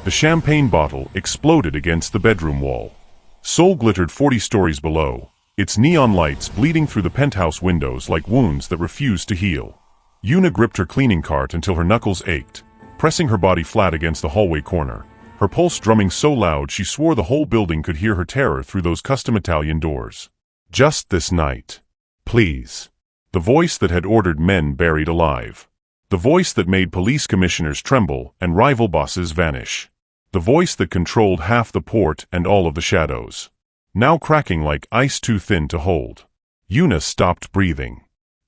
The champagne bottle exploded against the bedroom wall. Seoul glittered 40 stories below, its neon lights bleeding through the penthouse windows like wounds that refused to heal. Yuna gripped her cleaning cart until her knuckles ached, pressing her body flat against the hallway corner, her pulse drumming so loud she swore the whole building could hear her terror through those custom Italian doors. Just this night. Please. The voice that had ordered men buried alive. The voice that made police commissioners tremble and rival bosses vanish. The voice that controlled half the port and all of the shadows. Now cracking like ice too thin to hold. Yuna stopped breathing.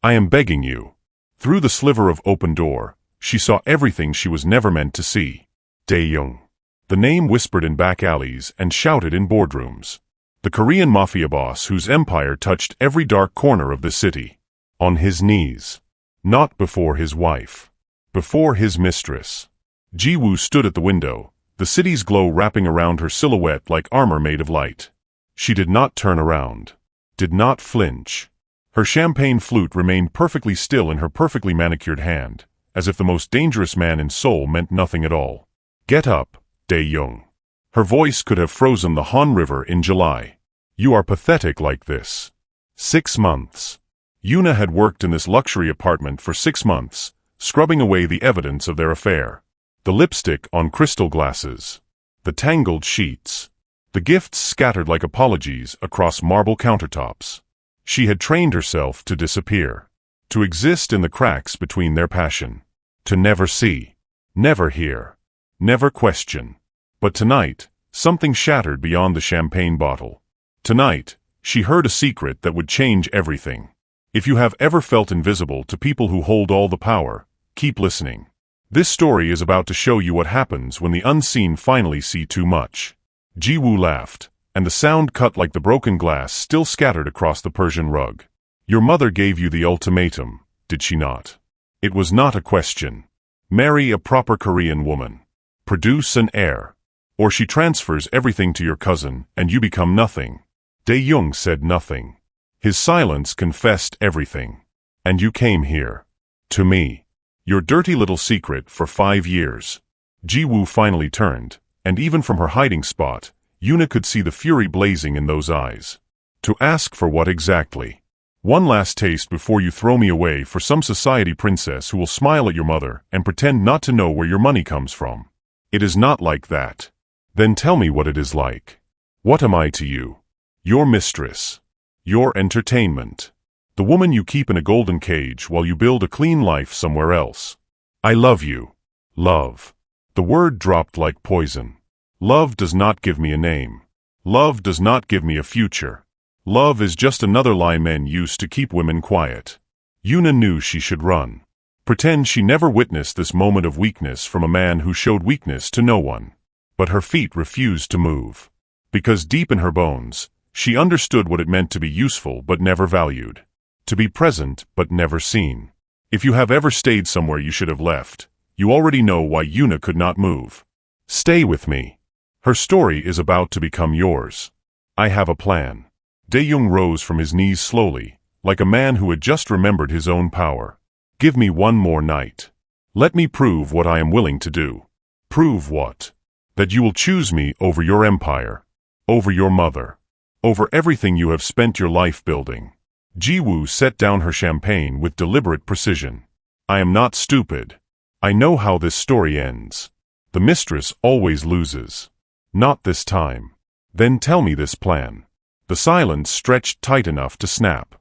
I am begging you. Through the sliver of open door, she saw everything she was never meant to see. Dae-young. The name whispered in back alleys and shouted in boardrooms. The Korean Mafia boss whose empire touched every dark corner of the city. On his knees. Not before his wife. Before his mistress. Ji-woo stood at the window, the city's glow wrapping around her silhouette like armor made of light. She did not turn around. Did not flinch. Her champagne flute remained perfectly still in her perfectly manicured hand, as if the most dangerous man in Seoul meant nothing at all. Get up, Dae-young. Her voice could have frozen the Han River in July. You are pathetic like this. 6 months. Yuna had worked in this luxury apartment for 6 months, scrubbing away the evidence of their affair. The lipstick on crystal glasses. The tangled sheets. The gifts scattered like apologies across marble countertops. She had trained herself to disappear. To exist in the cracks between their passion. To never see. Never hear. Never question. But tonight, something shattered beyond the champagne bottle. Tonight, she heard a secret that would change everything. If you have ever felt invisible to people who hold all the power, keep listening. This story is about to show you what happens when the unseen finally see too much. Ji-woo laughed, and the sound cut like the broken glass still scattered across the Persian rug. Your mother gave you the ultimatum, did she not? It was not a question. Marry a proper Korean woman. Produce an heir. Or she transfers everything to your cousin and you become nothing. Dae-young said nothing. His silence confessed everything. And you came here. To me. Your dirty little secret for 5 years. Ji-woo finally turned, and even from her hiding spot, Yuna could see the fury blazing in those eyes. To ask for what exactly? One last taste before you throw me away for some society princess who will smile at your mother and pretend not to know where your money comes from. It is not like that. Then tell me what it is like. What am I to you? Your mistress. Your entertainment. The woman you keep in a golden cage while you build a clean life somewhere else. I love you. Love. The word dropped like poison. Love does not give me a name. Love does not give me a future. Love is just another lie men use to keep women quiet. Yuna knew she should run. Pretend she never witnessed this moment of weakness from a man who showed weakness to no one. But her feet refused to move. Because deep in her bones, she understood what it meant to be useful but never valued. To be present but never seen. If you have ever stayed somewhere you should have left, you already know why Yuna could not move. Stay with me. Her story is about to become yours. I have a plan. Dae-young rose from his knees slowly, like a man who had just remembered his own power. Give me one more night. Let me prove what I am willing to do. Prove what? That you will choose me over your empire. Over your mother. Over everything you have spent your life building. Ji-woo set down her champagne with deliberate precision. I am not stupid. I know how this story ends. The mistress always loses. Not this time. Then tell me this plan. The silence stretched tight enough to snap.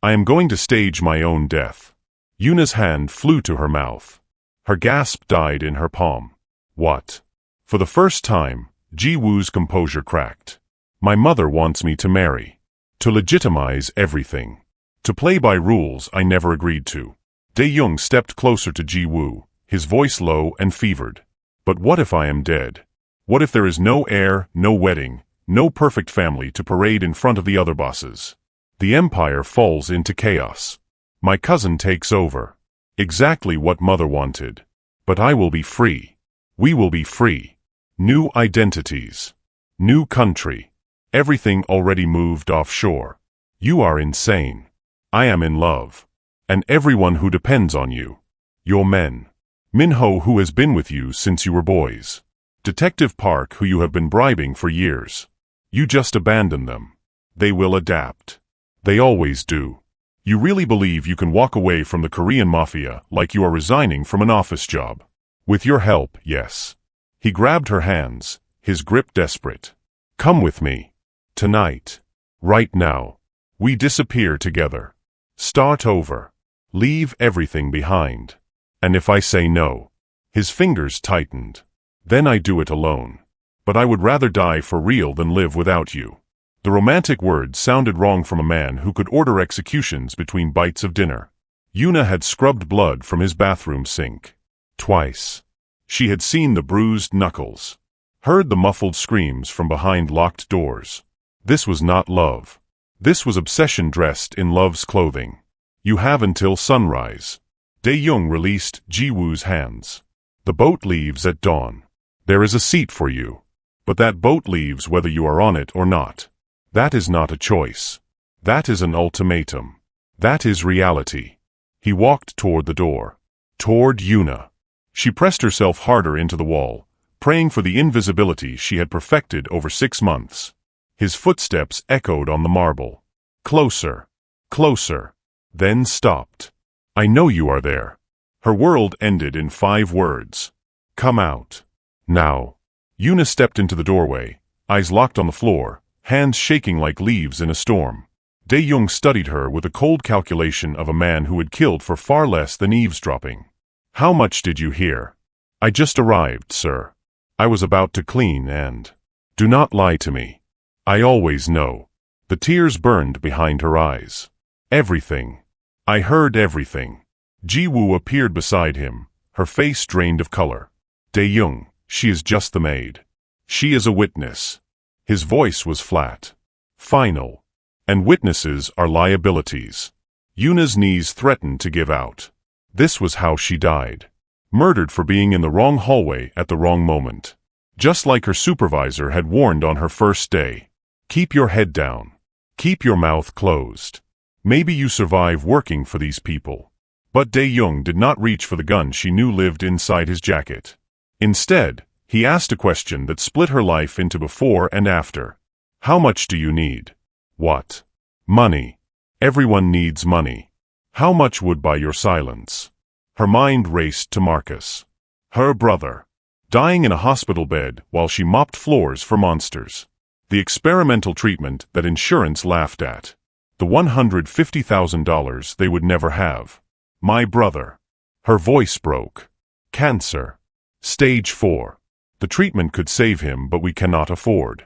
I am going to stage my own death. Yuna's hand flew to her mouth. Her gasp died in her palm. What? For the first time, Ji-woo's composure cracked. My mother wants me to marry. To legitimize everything. To play by rules I never agreed to. Dae-young stepped closer to Ji-woo, his voice low and fevered. But what if I am dead? What if there is no heir, no wedding, no perfect family to parade in front of the other bosses? The empire falls into chaos. My cousin takes over. Exactly what mother wanted. But I will be free. We will be free. New identities. New country. Everything already moved offshore. You are insane. I am in love. And everyone who depends on you. Your men. Minho who has been with you since you were boys. Detective Park, who you have been bribing for years. You just abandon them. They will adapt. They always do. You really believe you can walk away from the Korean Mafia like you are resigning from an office job? With your help, yes. He grabbed her hands, his grip desperate. Come with me. Tonight. Right now. We disappear together. Start over. Leave everything behind. And if I say no? His fingers tightened. Then I do it alone. But I would rather die for real than live without you. The romantic words sounded wrong from a man who could order executions between bites of dinner. Yuna had scrubbed blood from his bathroom sink. Twice. She had seen the bruised knuckles. Heard the muffled screams from behind locked doors. This was not love. This was obsession dressed in love's clothing. You have until sunrise. Dae-young released Ji-woo's hands. The boat leaves at dawn. There is a seat for you. But that boat leaves whether you are on it or not. That is not a choice. That is an ultimatum. That is reality. He walked toward the door. Toward Yuna. She pressed herself harder into the wall, praying for the invisibility she had perfected over 6 months. His footsteps echoed on the marble. Closer. Closer. Then stopped. I know you are there. Her world ended in 5 words. Come out. Now. Yuna stepped into the doorway, eyes locked on the floor, hands shaking like leaves in a storm. Dae-young studied her with the cold calculation of a man who had killed for far less than eavesdropping. How much did you hear? I just arrived, sir. I was about to clean and... Do not lie to me. I always know. The tears burned behind her eyes. Everything. I heard everything. Ji-woo appeared beside him, her face drained of color. Dae-young, she is just the maid. She is a witness. His voice was flat. Final. And witnesses are liabilities. Yuna's knees threatened to give out. This was how she died. Murdered for being in the wrong hallway at the wrong moment. Just like her supervisor had warned on her first day. Keep your head down. Keep your mouth closed. Maybe you survive working for these people. But Dae-young did not reach for the gun she knew lived inside his jacket. Instead, he asked a question that split her life into before and after. How much do you need? What? Money. Everyone needs money. How much would buy your silence? Her mind raced to Marcus. Her brother. Dying in a hospital bed while she mopped floors for monsters. The experimental treatment that insurance laughed at. The $150,000 they would never have. My brother. Her voice broke. Cancer. Stage 4. The treatment could save him, but we cannot afford.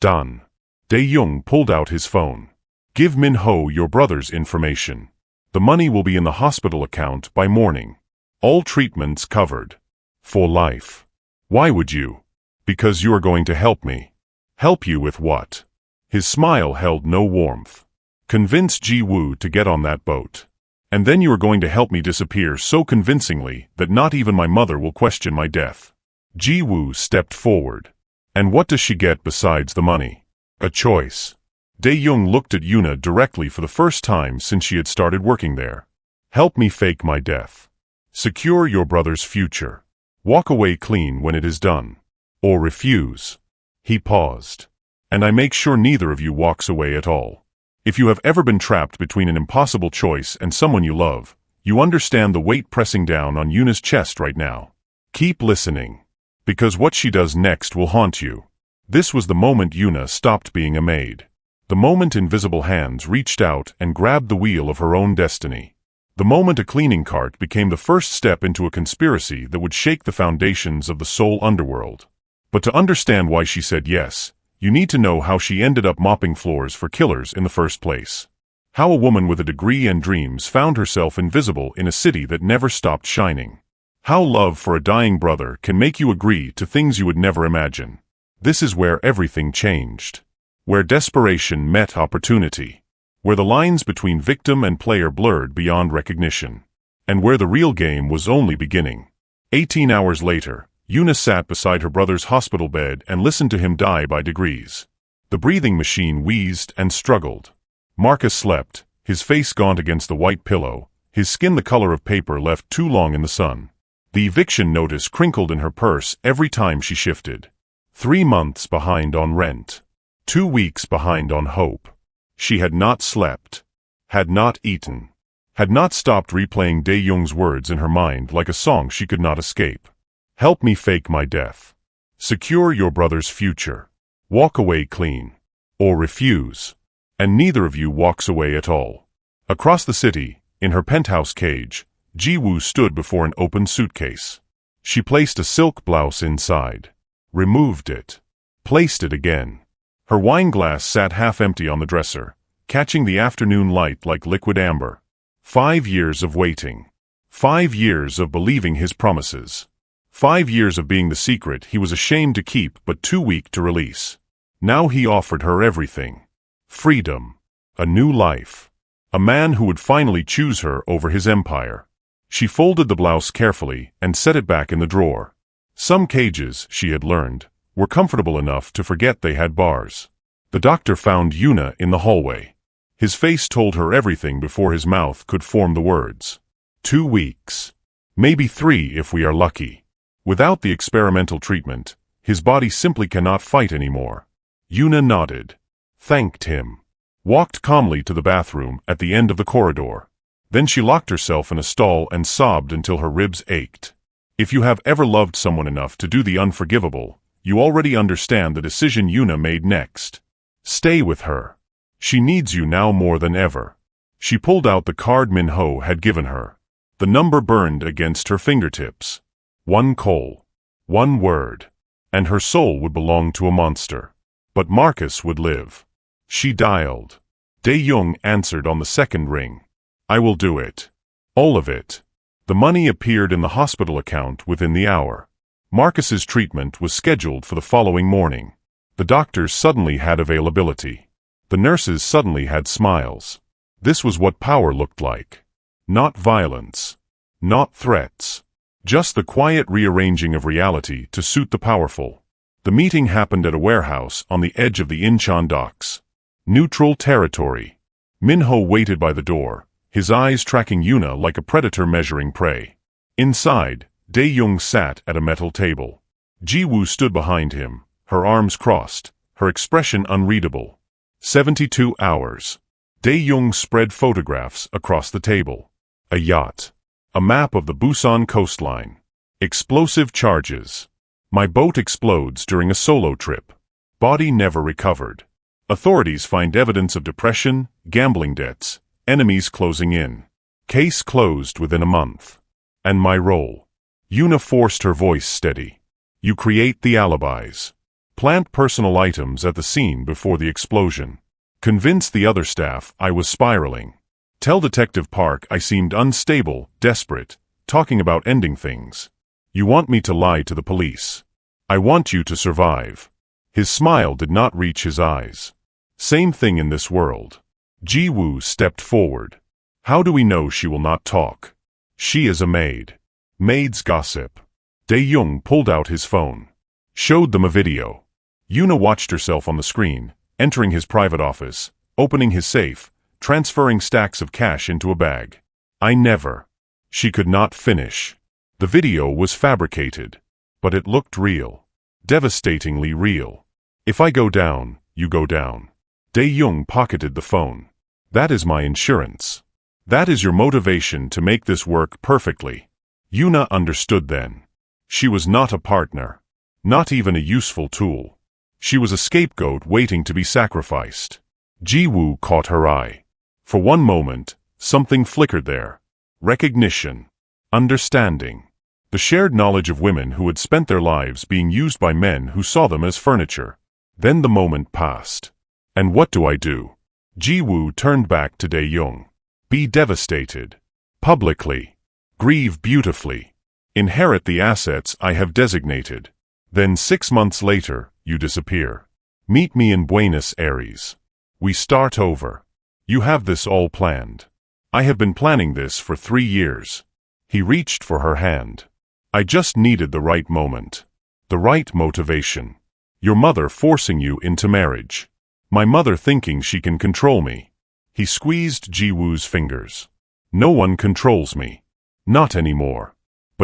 Done. Dae-young pulled out his phone. Give Min-ho your brother's information. The money will be in the hospital account by morning. All treatments covered. For life. Why would you? Because you are going to help me. Help you with what? His smile held no warmth. Convince Ji-woo to get on that boat. And then you are going to help me disappear so convincingly that not even my mother will question my death. Ji-woo stepped forward. And what does she get besides the money? A choice. Dae-young looked at Yuna directly for the first time since she had started working there. Help me fake my death. Secure your brother's future. Walk away clean when it is done. Or refuse. He paused. And I make sure neither of you walks away at all. If you have ever been trapped between an impossible choice and someone you love, you understand the weight pressing down on Yuna's chest right now. Keep listening. Because what she does next will haunt you. This was the moment Yuna stopped being a maid. The moment invisible hands reached out and grabbed the wheel of her own destiny. The moment a cleaning cart became the first step into a conspiracy that would shake the foundations of the Seoul underworld. But to understand why she said yes, you need to know how she ended up mopping floors for killers in the first place. How a woman with a degree and dreams found herself invisible in a city that never stopped shining. How love for a dying brother can make you agree to things you would never imagine. This is where everything changed. Where desperation met opportunity. Where the lines between victim and player blurred beyond recognition. And where the real game was only beginning. 18 hours later, Yuna sat beside her brother's hospital bed and listened to him die by degrees. The breathing machine wheezed and struggled. Marcus slept, his face gaunt against the white pillow, his skin the color of paper left too long in the sun. The eviction notice crinkled in her purse every time she shifted. 3 months behind on rent. 2 weeks behind on hope. She had not slept. Had not eaten. Had not stopped replaying Dae-young's words in her mind like a song she could not escape. Help me fake my death. Secure your brother's future. Walk away clean. Or refuse. And neither of you walks away at all. Across the city, in her penthouse cage, Ji-woo stood before an open suitcase. She placed a silk blouse inside. Removed it. Placed it again. Her wine glass sat half empty on the dresser, catching the afternoon light like liquid amber. 5 years of waiting. 5 years of believing his promises. 5 years of being the secret he was ashamed to keep but too weak to release. Now he offered her everything. Freedom. A new life. A man who would finally choose her over his empire. She folded the blouse carefully and set it back in the drawer. Some cages, she had learned, were comfortable enough to forget they had bars. The doctor found Yuna in the hallway. His face told her everything before his mouth could form the words. 2 weeks. Maybe 3 if we are lucky. Without the experimental treatment, his body simply cannot fight anymore. Yuna nodded. Thanked him. Walked calmly to the bathroom at the end of the corridor. Then she locked herself in a stall and sobbed until her ribs ached. If you have ever loved someone enough to do the unforgivable, you already understand the decision Yuna made next. Stay with her. She needs you now more than ever. She pulled out the card Min-ho had given her. The number burned against her fingertips. 1 call. 1 word. And her soul would belong to a monster. But Marcus would live. She dialed. Dae-young answered on the second ring. I will do it. All of it. The money appeared in the hospital account within the hour. Marcus's treatment was scheduled for the following morning. The doctors suddenly had availability. The nurses suddenly had smiles. This was what power looked like. Not violence. Not threats. Just the quiet rearranging of reality to suit the powerful. The meeting happened at a warehouse on the edge of the Incheon docks. Neutral territory. Min-ho waited by the door, his eyes tracking Yuna like a predator measuring prey. Inside, Dae-young sat at a metal table. Ji-woo stood behind him, her arms crossed, her expression unreadable. 72 hours. Dae-young spread photographs across the table. A yacht. A map of the Busan coastline. Explosive charges. My boat explodes during a solo trip. Body never recovered. Authorities find evidence of depression, gambling debts, enemies closing in. Case closed within a month. And my role. Yuna forced her voice steady. You create the alibis. Plant personal items at the scene before the explosion. Convince the other staff I was spiraling. Tell Detective Park I seemed unstable, desperate, talking about ending things. You want me to lie to the police. I want you to survive. His smile did not reach his eyes. Same thing in this world. Ji-woo stepped forward. How do we know she will not talk? She is a maid. Maids gossip. Dae-young pulled out his phone. Showed them a video. Yuna watched herself on the screen, entering his private office, opening his safe, transferring stacks of cash into a bag. I never. She could not finish. The video was fabricated. But it looked real. Devastatingly real. If I go down, you go down. Dae-young pocketed the phone. That is my insurance. That is your motivation to make this work perfectly. Yuna understood then. She was not a partner. Not even a useful tool. She was a scapegoat waiting to be sacrificed. Ji-woo caught her eye. For one moment, something flickered there. Recognition. Understanding. The shared knowledge of women who had spent their lives being used by men who saw them as furniture. Then the moment passed. And what do I do? Ji-woo turned back to Dae-young. Be devastated. Publicly. Grieve beautifully. Inherit the assets I have designated. Then 6 months later, you disappear. Meet me in Buenos Aires. We start over. You have this all planned. I have been planning this for 3 years. He reached for her hand. I just needed the right moment. The right motivation. Your mother forcing you into marriage. My mother thinking she can control me. He squeezed Ji-woo's fingers. No one controls me. Not anymore.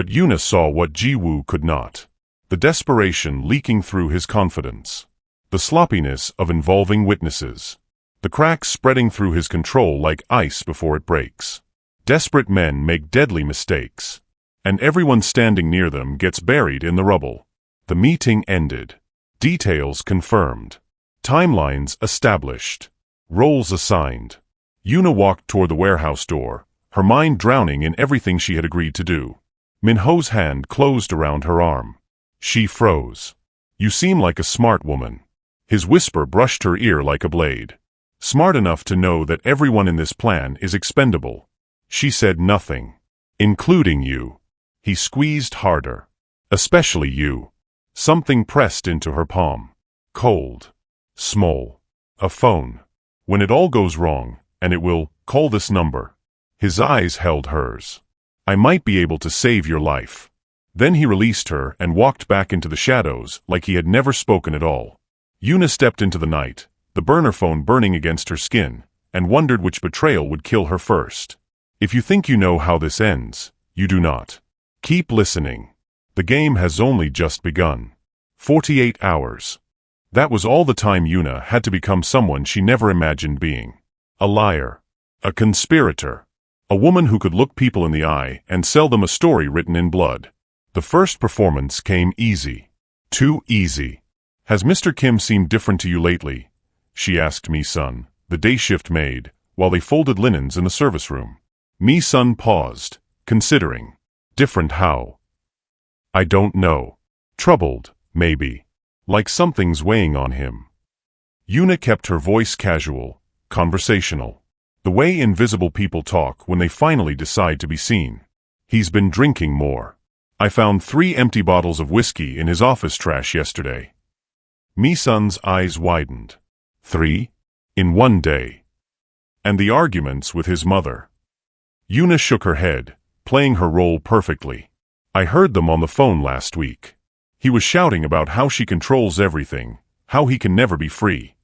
But Yuna saw what Ji-woo could not. The desperation leaking through his confidence. The sloppiness of involving witnesses. The cracks spreading through his control like ice before it breaks. Desperate men make deadly mistakes. And everyone standing near them gets buried in the rubble. The meeting ended. Details confirmed. Timelines established. Roles assigned. Yuna walked toward the warehouse door, her mind drowning in everything she had agreed to do. Min-ho's hand closed around her arm. She froze. "You seem like a smart woman." His whisper brushed her ear like a blade. "Smart enough to know that everyone in this plan is expendable." She said nothing. "Including you." He squeezed harder. "Especially you." Something pressed into her palm. Cold. Small. A phone. "When it all goes wrong, and it will, call this number." His eyes held hers. "I might be able to save your life." Then he released her and walked back into the shadows like he had never spoken at all. Yuna stepped into the night, the burner phone burning against her skin, and wondered which betrayal would kill her first. If you think you know how this ends, you do not. Keep listening. The game has only just begun. 48 hours. That was all the time Yuna had to become someone she never imagined being. A liar. A conspirator. A woman who could look people in the eye and sell them a story written in blood. The first performance came easy. Too easy. "Has Mr. Kim seemed different to you lately?" she asked Mi-sun, the day shift maid, while they folded linens in the service room. Mi-sun paused, considering. "Different how?" "I don't know. Troubled, maybe. Like something's weighing on him." Yuna kept her voice casual, conversational. The way invisible people talk when they finally decide to be seen. "He's been drinking more. I found 3 empty bottles of whiskey in his office trash yesterday." Mi-sun's eyes widened. 3? In one day? And the arguments with his mother. Yuna shook her head, playing her role perfectly. "I heard them on the phone last week. He was shouting about how she controls everything, how he can never be free."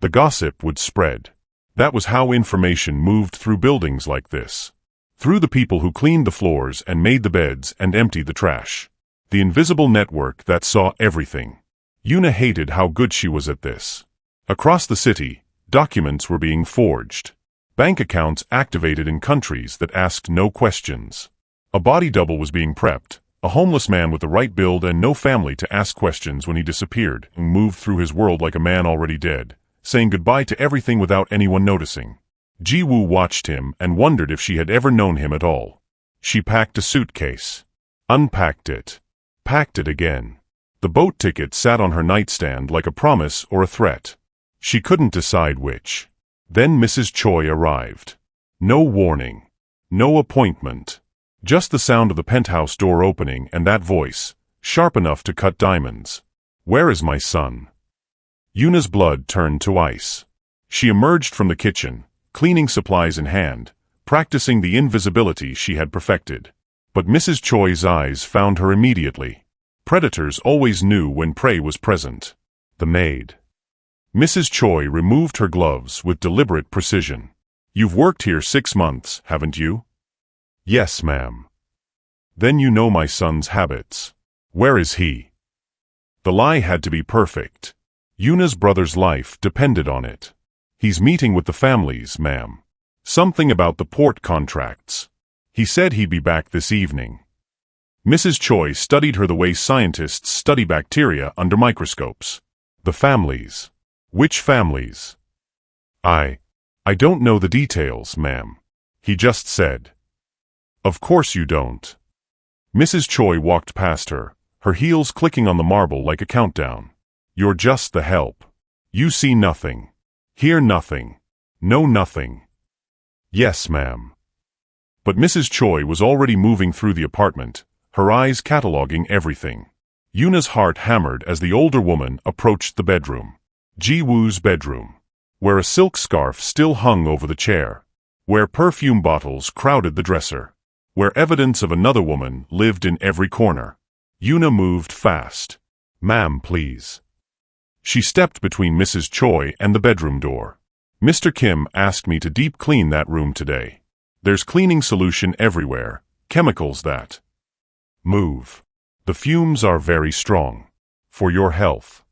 The gossip would spread. That was how information moved through buildings like this. Through the people who cleaned the floors and made the beds and emptied the trash. The invisible network that saw everything. Yuna hated how good she was at this. Across the city, documents were being forged. Bank accounts activated in countries that asked no questions. A body double was being prepped, a homeless man with the right build and no family to ask questions when he disappeared and moved through his world like a man already dead, saying goodbye to everything without anyone noticing. Ji-woo watched him and wondered if she had ever known him at all. She packed a suitcase. Unpacked it. Packed it again. The boat ticket sat on her nightstand like a promise or a threat. She couldn't decide which. Then Mrs. Choi arrived. No warning. No appointment. Just the sound of the penthouse door opening and that voice, sharp enough to cut diamonds. "Where is my son?" Yuna's blood turned to ice. She emerged from the kitchen, cleaning supplies in hand, practicing the invisibility she had perfected. But Mrs. Choi's eyes found her immediately. Predators always knew when prey was present. The maid. Mrs. Choi removed her gloves with deliberate precision. "You've worked here 6 months, haven't you?" "Yes, ma'am." "Then you know my son's habits. Where is he?" The lie had to be perfect. Yuna's brother's life depended on it. "He's meeting with the families, ma'am. Something about the port contracts. He said he'd be back this evening." Mrs. Choi studied her the way scientists study bacteria under microscopes. "The families. Which families?" I don't know the details, ma'am. He just said." "Of course you don't." Mrs. Choi walked past her, her heels clicking on the marble like a countdown. "You're just the help. You see nothing. Hear nothing. Know nothing." "Yes, ma'am." But Mrs. Choi was already moving through the apartment, her eyes cataloging everything. Yuna's heart hammered as the older woman approached the bedroom. Ji-woo's bedroom. Where a silk scarf still hung over the chair. Where perfume bottles crowded the dresser. Where evidence of another woman lived in every corner. Yuna moved fast. "Ma'am, please." She stepped between Mrs. Choi and the bedroom door. "Mr. Kim asked me to deep clean that room today. There's cleaning solution everywhere, chemicals that." Move. The fumes are very strong. For your health.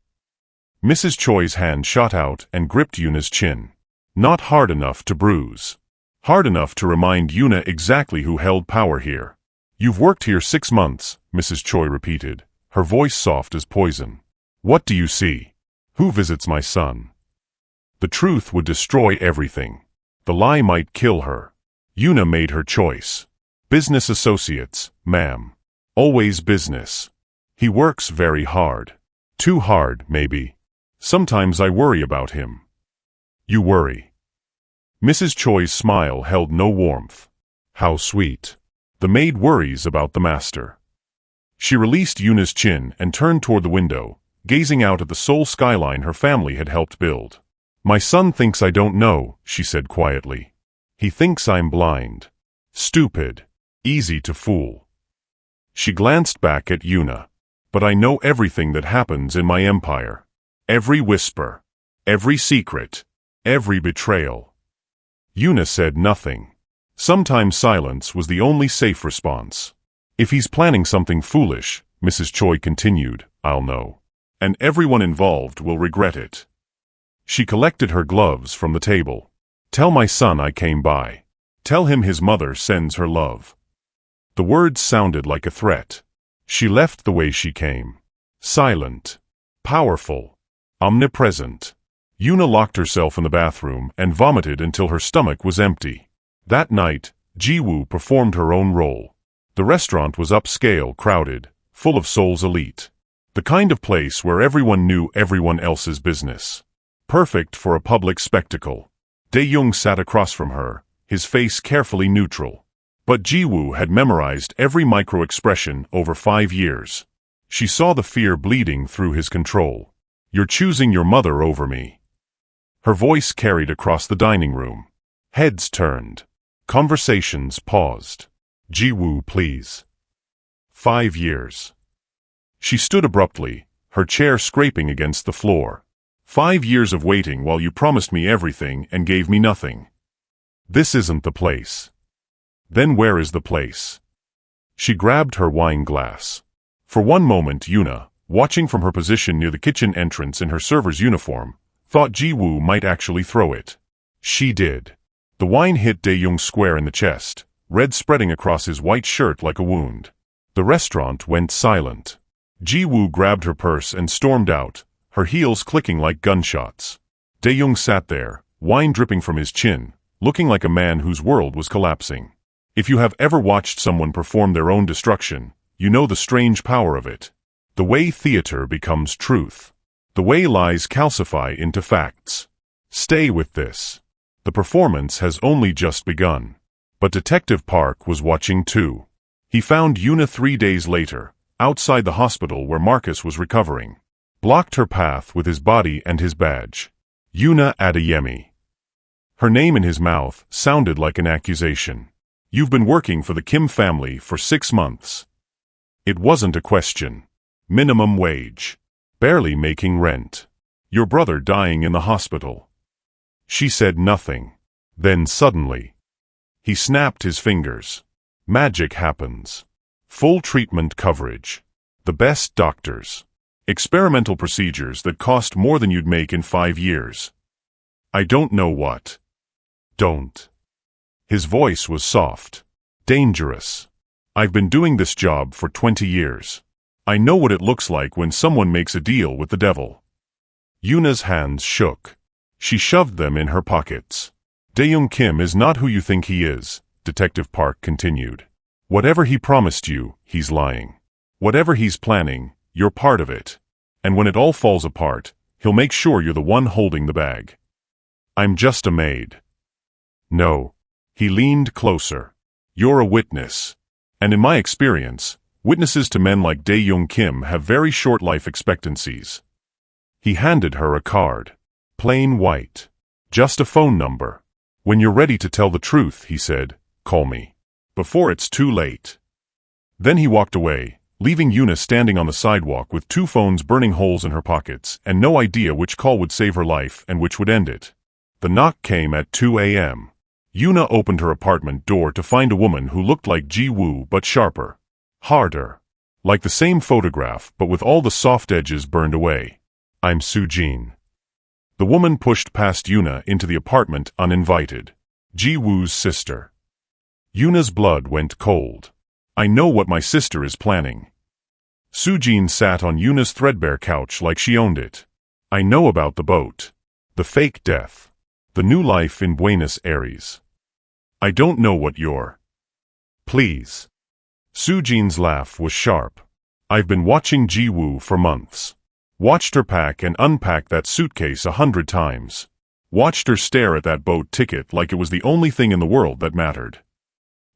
Mrs. Choi's hand shot out and gripped Yuna's chin. Not hard enough to bruise. Hard enough to remind Yuna exactly who held power here. You've worked here 6 months, Mrs. Choi repeated, her voice soft as poison. What do you see? Who visits my son? The truth would destroy everything. The lie might kill her. Yuna made her choice. Business associates, ma'am. Always business. He works very hard. Too hard, maybe. Sometimes I worry about him. You worry. Mrs. Choi's smile held no warmth. How sweet. The maid worries about the master. She released Yuna's chin and turned toward the window, gazing out at the Seoul skyline her family had helped build. My son thinks I don't know, she said quietly. He thinks I'm blind. Stupid. Easy to fool. She glanced back at Yuna. But I know everything that happens in my empire. Every whisper. Every secret. Every betrayal. Yuna said nothing. Sometimes silence was the only safe response. If he's planning something foolish, Mrs. Choi continued, I'll know. And everyone involved will regret it. She collected her gloves from the table. Tell my son I came by. Tell him his mother sends her love. The words sounded like a threat. She left the way she came. Silent. Powerful. Omnipresent. Yuna locked herself in the bathroom and vomited until her stomach was empty. That night, Ji-woo performed her own role. The restaurant was upscale, crowded, full of Seoul's elite. The kind of place where everyone knew everyone else's business. Perfect for a public spectacle. Dae-young sat across from her, his face carefully neutral. But Ji-woo had memorized every micro-expression over 5 years. She saw the fear bleeding through his control. You're choosing your mother over me. Her voice carried across the dining room. Heads turned. Conversations paused. Ji-woo, please. 5 years. She stood abruptly, her chair scraping against the floor. 5 years of waiting while you promised me everything and gave me nothing. This isn't the place. Then where is the place? She grabbed her wine glass. For one moment Yuna, watching from her position near the kitchen entrance in her server's uniform, thought Ji-woo might actually throw it. She did. The wine hit Dae-young square in the chest, red spreading across his white shirt like a wound. The restaurant went silent. Ji-woo grabbed her purse and stormed out, her heels clicking like gunshots. Dae-young sat there, wine dripping from his chin, looking like a man whose world was collapsing. If you have ever watched someone perform their own destruction, you know the strange power of it. The way theater becomes truth. The way lies calcify into facts. Stay with this. The performance has only just begun. But Detective Park was watching too. He found Yuna 3 days later, outside the hospital where Marcus was recovering. Blocked her path with his body and his badge. Yuna Adeyemi. Her name in his mouth sounded like an accusation. You've been working for the Kim family for 6 months. It wasn't a question. Minimum wage. Barely making rent. Your brother dying in the hospital. She said nothing. Then suddenly, he snapped his fingers. Magic happens. Full treatment coverage. The best doctors. Experimental procedures that cost more than you'd make in 5 years. I don't know what. Don't. His voice was soft. Dangerous. I've been doing this job for 20 years. I know what it looks like when someone makes a deal with the devil. Yuna's hands shook. She shoved them in her pockets. Dae-young Kim is not who you think he is, Detective Park continued. Whatever he promised you, he's lying. Whatever he's planning, you're part of it. And when it all falls apart, he'll make sure you're the one holding the bag. I'm just a maid. No. He leaned closer. You're a witness. And in my experience, witnesses to men like Dae-young Kim have very short life expectancies. He handed her a card. Plain white. Just a phone number. When you're ready to tell the truth, he said, call me. Before it's too late. Then he walked away, leaving Yuna standing on the sidewalk with 2 phones burning holes in her pockets and no idea which call would save her life and which would end it. The knock came at 2 a.m. Yuna opened her apartment door to find a woman who looked like Ji-woo but sharper. Harder. Like the same photograph, but with all the soft edges burned away. I'm Soo-jin. The woman pushed past Yuna into the apartment uninvited. Ji-woo's sister. Yuna's blood went cold. I know what my sister is planning. Soo-jin sat on Yuna's threadbare couch like she owned it. I know about the boat. The fake death. The new life in Buenos Aires. I don't know what you're. Please. Soo-jin's laugh was sharp. I've been watching Ji-woo for months. Watched her pack and unpack that suitcase 100 times. Watched her stare at that boat ticket like it was the only thing in the world that mattered.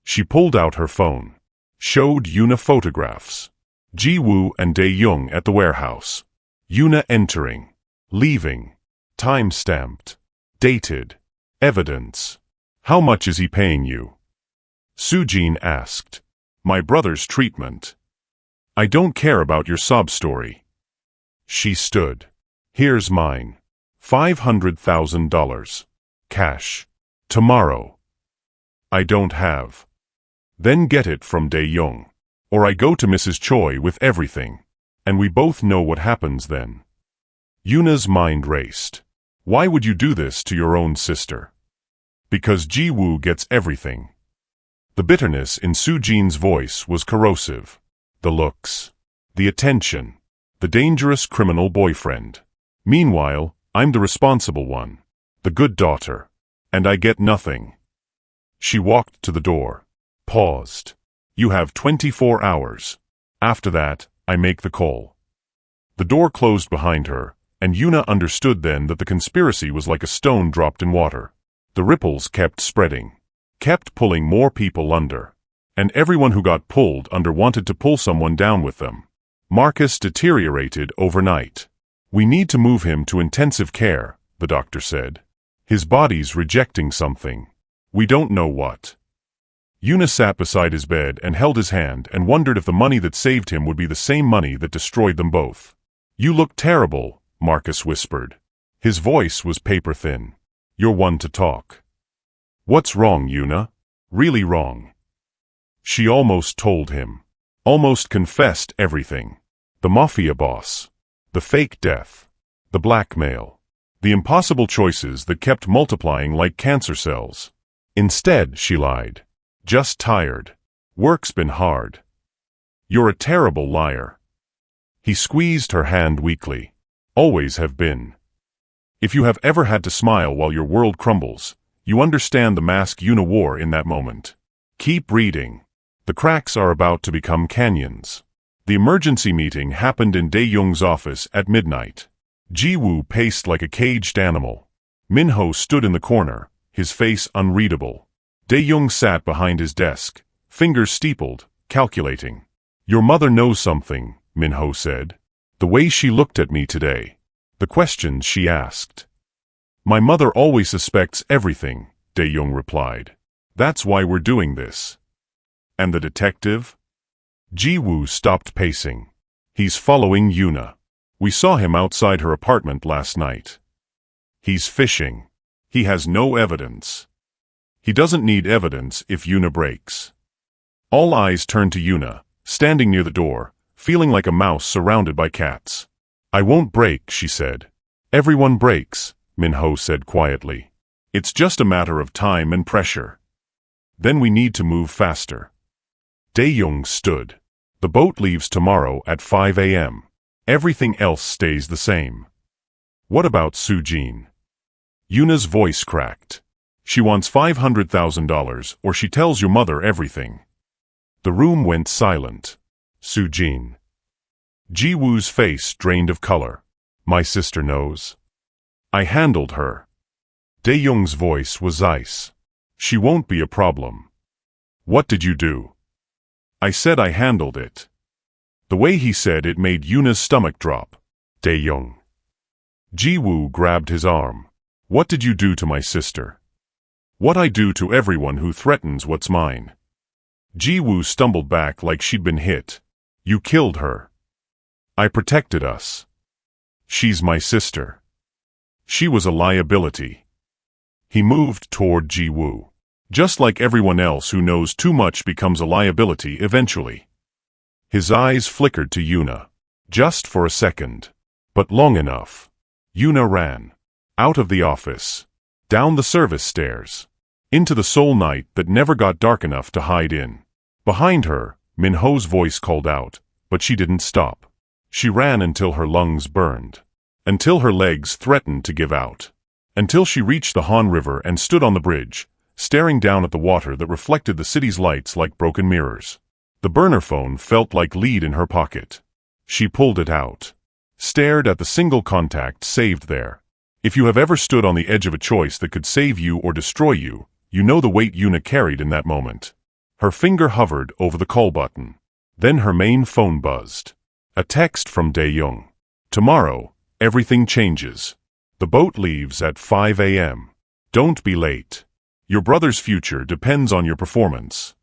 She pulled out her phone. Showed Yuna photographs. Ji-woo and Dae-young at the warehouse. Yuna entering. Leaving. Time-stamped. Dated. Evidence. How much is he paying you? Soo-jin asked. My brother's treatment. I don't care about your sob story. She stood. Here's mine. $500,000. Cash. Tomorrow. I don't have. Then get it from Dae-young. Or I go to Mrs. Choi with everything. And we both know what happens then. Yuna's mind raced. Why would you do this to your own sister? Because Ji-woo gets everything. The bitterness in Soo-jin's voice was corrosive. The looks. The attention. The dangerous criminal boyfriend. Meanwhile, I'm the responsible one. The good daughter. And I get nothing. She walked to the door. Paused. You have 24 hours. After that, I make the call. The door closed behind her, and Yuna understood then that the conspiracy was like a stone dropped in water. The ripples kept spreading. Kept pulling more people under. And everyone who got pulled under wanted to pull someone down with them. Marcus deteriorated overnight. We need to move him to intensive care, the doctor said. His body's rejecting something. We don't know what. Yuna sat beside his bed and held his hand and wondered if the money that saved him would be the same money that destroyed them both. You look terrible, Marcus whispered. His voice was paper-thin. You're one to talk. What's wrong, Yuna? Really wrong. She almost told him. Almost confessed everything. The Mafia boss. The fake death. The blackmail. The impossible choices that kept multiplying like cancer cells. Instead, she lied. Just tired. Work's been hard. You're a terrible liar. He squeezed her hand weakly. Always have been. If you have ever had to smile while your world crumbles, you understand the mask Yuna wore in that moment. Keep reading. The cracks are about to become canyons. The emergency meeting happened in Dae-young's office at midnight. Ji-woo paced like a caged animal. Min-ho stood in the corner, his face unreadable. Dae-young sat behind his desk, fingers steepled, calculating. Your mother knows something, Min-ho said. The way she looked at me today. The questions she asked. My mother always suspects everything, Dae-young replied. That's why we're doing this. And the detective? Ji-woo stopped pacing. He's following Yuna. We saw him outside her apartment last night. He's fishing. He has no evidence. He doesn't need evidence if Yuna breaks. All eyes turned to Yuna, standing near the door, feeling like a mouse surrounded by cats. I won't break, she said. Everyone breaks, Min-ho said quietly. It's just a matter of time and pressure. Then we need to move faster. Dae-young stood. The boat leaves tomorrow at 5 a.m. Everything else stays the same. What about Soo-jin? Yuna's voice cracked. She wants $500,000 or she tells your mother everything. The room went silent. Soo-jin. Ji-woo's face drained of color. My sister knows. I handled her. Dae-young's voice was ice. She won't be a problem. What did you do? I said I handled it. The way he said it made Yuna's stomach drop. Dae-young. Ji-woo grabbed his arm. What did you do to my sister? What I do to everyone who threatens what's mine. Ji-woo stumbled back like she'd been hit. You killed her. I protected us. She's my sister. She was a liability. He moved toward Ji-woo. Just like everyone else who knows too much becomes a liability eventually. His eyes flickered to Yuna. Just for a second. But long enough. Yuna ran. Out of the office. Down the service stairs. Into the Seoul night that never got dark enough to hide in. Behind her, Minho's voice called out, but she didn't stop. She ran until her lungs burned. Until her legs threatened to give out. Until she reached the Han River and stood on the bridge, staring down at the water that reflected the city's lights like broken mirrors. The burner phone felt like lead in her pocket. She pulled it out. Stared at the single contact saved there. If you have ever stood on the edge of a choice that could save you or destroy you, you know the weight Yuna carried in that moment. Her finger hovered over the call button. Then her main phone buzzed. A text from Dae-young. Tomorrow, everything changes. The boat leaves at 5 a.m. Don't be late. Your brother's future depends on your performance.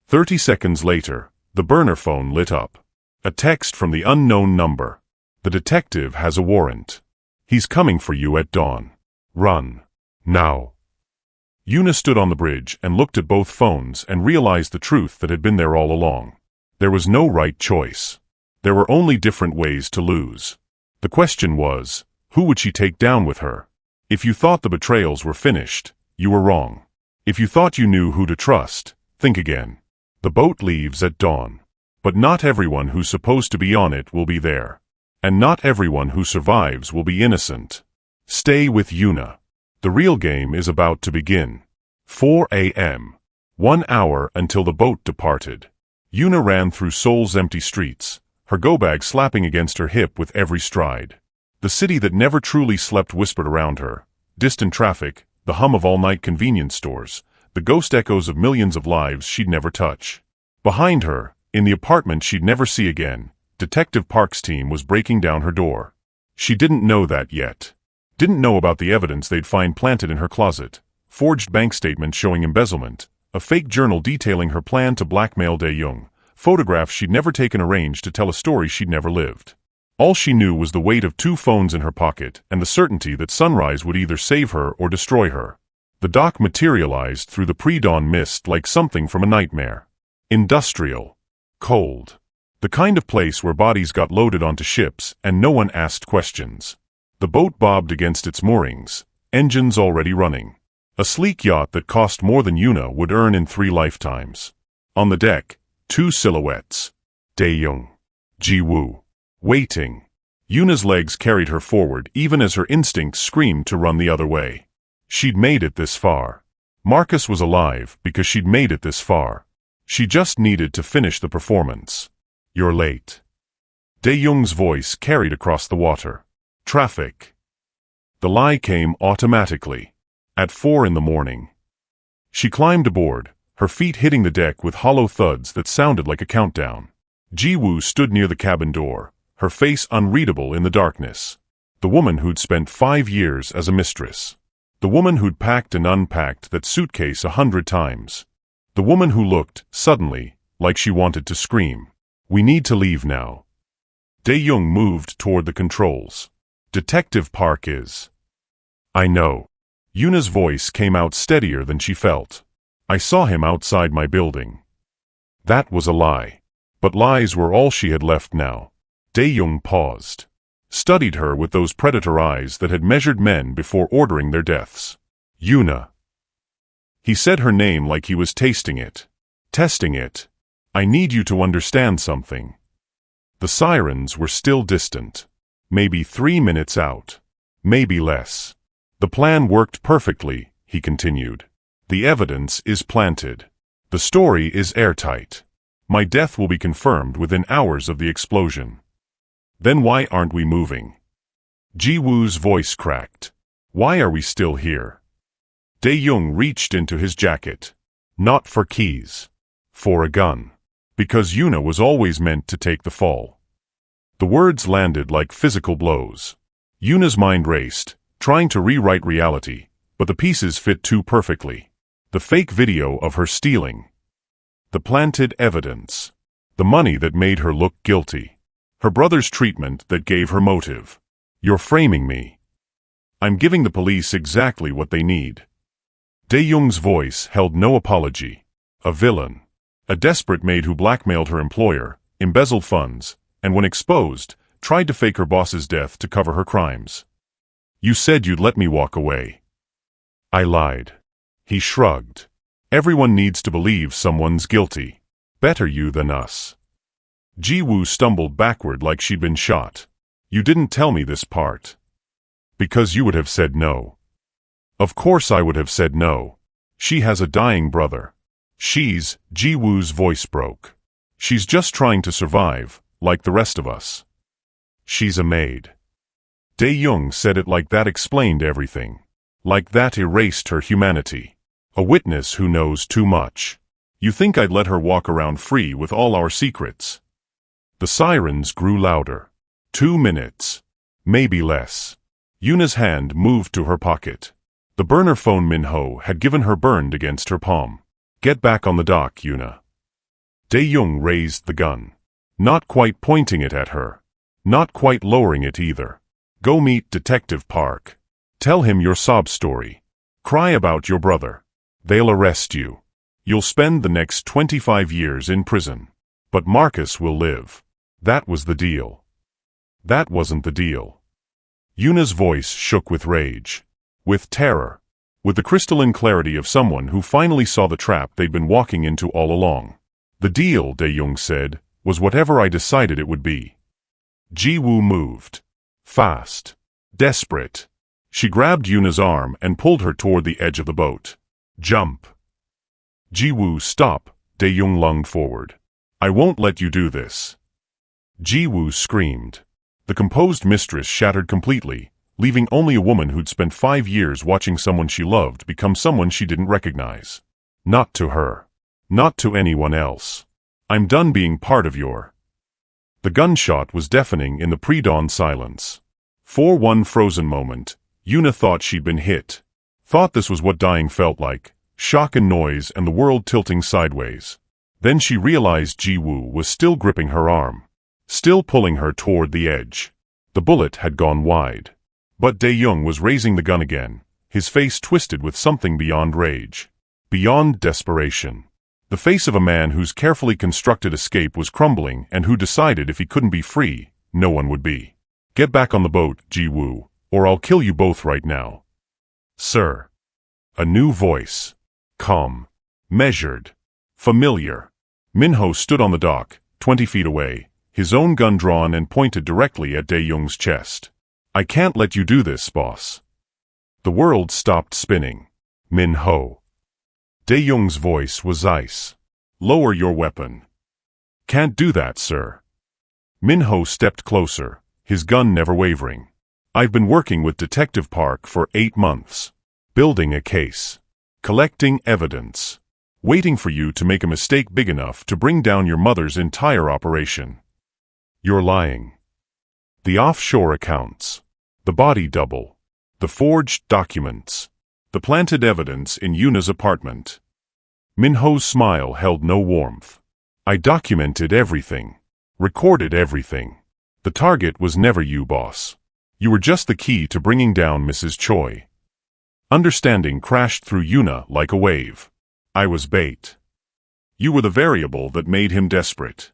30 seconds later, the burner phone lit up. A text from the unknown number. The detective has a warrant. He's coming for you at dawn. Run. Now. Yuna stood on the bridge and looked at both phones and realized the truth that had been there all along. There was no right choice. There were only different ways to lose. The question was, who would she take down with her? If you thought the betrayals were finished, you were wrong. If you thought you knew who to trust, think again. The boat leaves at dawn. But not everyone who's supposed to be on it will be there. And not everyone who survives will be innocent. Stay with Yuna. The real game is about to begin. 4 a.m. 1 hour until the boat departed. Yuna ran through Seoul's empty streets, her go-bag slapping against her hip with every stride. The city that never truly slept whispered around her. Distant traffic, the hum of all-night convenience stores, the ghost echoes of millions of lives she'd never touch. Behind her, in the apartment she'd never see again, Detective Park's team was breaking down her door. She didn't know that yet. Didn't know about the evidence they'd find planted in her closet. Forged bank statements showing embezzlement, a fake journal detailing her plan to blackmail Dae-young, photographs she'd never taken arranged to tell a story she'd never lived. All she knew was the weight of 2 phones in her pocket and the certainty that sunrise would either save her or destroy her. The dock materialized through the pre-dawn mist like something from a nightmare. Industrial. Cold. The kind of place where bodies got loaded onto ships and no one asked questions. The boat bobbed against its moorings, engines already running. A sleek yacht that cost more than Yuna would earn in 3 lifetimes. On the deck, 2 silhouettes. Dae-young. Ji-woo. Waiting. Yuna's legs carried her forward even as her instincts screamed to run the other way. She'd made it this far. Marcus was alive because she'd made it this far. She just needed to finish the performance. You're late. Dae-young's voice carried across the water. Traffic. The lie came automatically. At 4 in the morning. She climbed aboard, her feet hitting the deck with hollow thuds that sounded like a countdown. Ji-woo stood near the cabin door, her face unreadable in the darkness. The woman who'd spent 5 years as a mistress. The woman who'd packed and unpacked that suitcase 100 times. The woman who looked, suddenly, like she wanted to scream. We need to leave now. Dae-young moved toward the controls. Detective Park is. I know. Yuna's voice came out steadier than she felt. I saw him outside my building. That was a lie. But lies were all she had left now. Dae-young paused. Studied her with those predator eyes that had measured men before ordering their deaths. Yuna. He said her name like he was tasting it. Testing it. I need you to understand something. The sirens were still distant. Maybe 3 minutes out. Maybe less. The plan worked perfectly, he continued. The evidence is planted. The story is airtight. My death will be confirmed within hours of the explosion. Then why aren't we moving? Ji-woo's voice cracked. Why are we still here? Dae-young reached into his jacket. Not for keys. For a gun. Because Yuna was always meant to take the fall. The words landed like physical blows. Yuna's mind raced, trying to rewrite reality, but the pieces fit too perfectly. The fake video of her stealing. The planted evidence. The money that made her look guilty. Her brother's treatment that gave her motive. You're framing me. I'm giving the police exactly what they need. Dae-young's voice held no apology. A villain. A desperate maid who blackmailed her employer, embezzled funds, and when exposed, tried to fake her boss's death to cover her crimes. You said you'd let me walk away. I lied. He shrugged. Everyone needs to believe someone's guilty. Better you than us. Ji-woo stumbled backward like she'd been shot. You didn't tell me this part. Because you would have said no. Of course I would have said no. She has a dying brother. Ji-woo's voice broke. She's just trying to survive, like the rest of us. She's a maid. Dae-young said it like that explained everything. Like that erased her humanity. A witness who knows too much. You think I'd let her walk around free with all our secrets? The sirens grew louder. 2 minutes. Maybe less. Yuna's hand moved to her pocket. The burner phone Min-ho had given her burned against her palm. Get back on the dock, Yuna. Dae-young raised the gun. Not quite pointing it at her. Not quite lowering it either. Go meet Detective Park. Tell him your sob story. Cry about your brother. They'll arrest you. You'll spend the next 25 years in prison. But Marcus will live. That was the deal. That wasn't the deal. Yuna's voice shook with rage. With terror. With the crystalline clarity of someone who finally saw the trap they'd been walking into all along. The deal, Dae-young said, was whatever I decided it would be. Ji-woo moved. Fast. Desperate. She grabbed Yuna's arm and pulled her toward the edge of the boat. Jump. Ji-woo, stop, Dae-young lunged forward. I won't let you do this. Ji-woo screamed. The composed mistress shattered completely, leaving only a woman who'd spent 5 years watching someone she loved become someone she didn't recognize. Not to her. Not to anyone else. I'm done being part of your... The gunshot was deafening in the pre-dawn silence. For one frozen moment, Yuna thought she'd been hit. Thought this was what dying felt like, shock and noise and the world tilting sideways. Then she realized Ji-woo was still gripping her arm. Still pulling her toward the edge. The bullet had gone wide. But Dae-young was raising the gun again, his face twisted with something beyond rage. Beyond desperation. The face of a man whose carefully constructed escape was crumbling and who decided if he couldn't be free, no one would be. Get back on the boat, Ji-woo, or I'll kill you both right now. Sir. A new voice. Calm. Measured. Familiar. Min-ho stood on the dock, 20 feet away, his own gun drawn and pointed directly at Dae-young's chest. I can't let you do this, boss. The world stopped spinning. Min-ho. Dae-young's voice was ice. Lower your weapon. Can't do that, sir. Min-ho stepped closer, his gun never wavering. I've been working with Detective Park for 8 months. Building a case. Collecting evidence. Waiting for you to make a mistake big enough to bring down your mother's entire operation. You're lying. The offshore accounts. The body double. The forged documents. The planted evidence in Yuna's apartment. Min-ho's smile held no warmth. I documented everything. Recorded everything. The target was never you, boss. You were just the key to bringing down Mrs. Choi. Understanding crashed through Yuna like a wave. I was bait. You were the variable that made him desperate.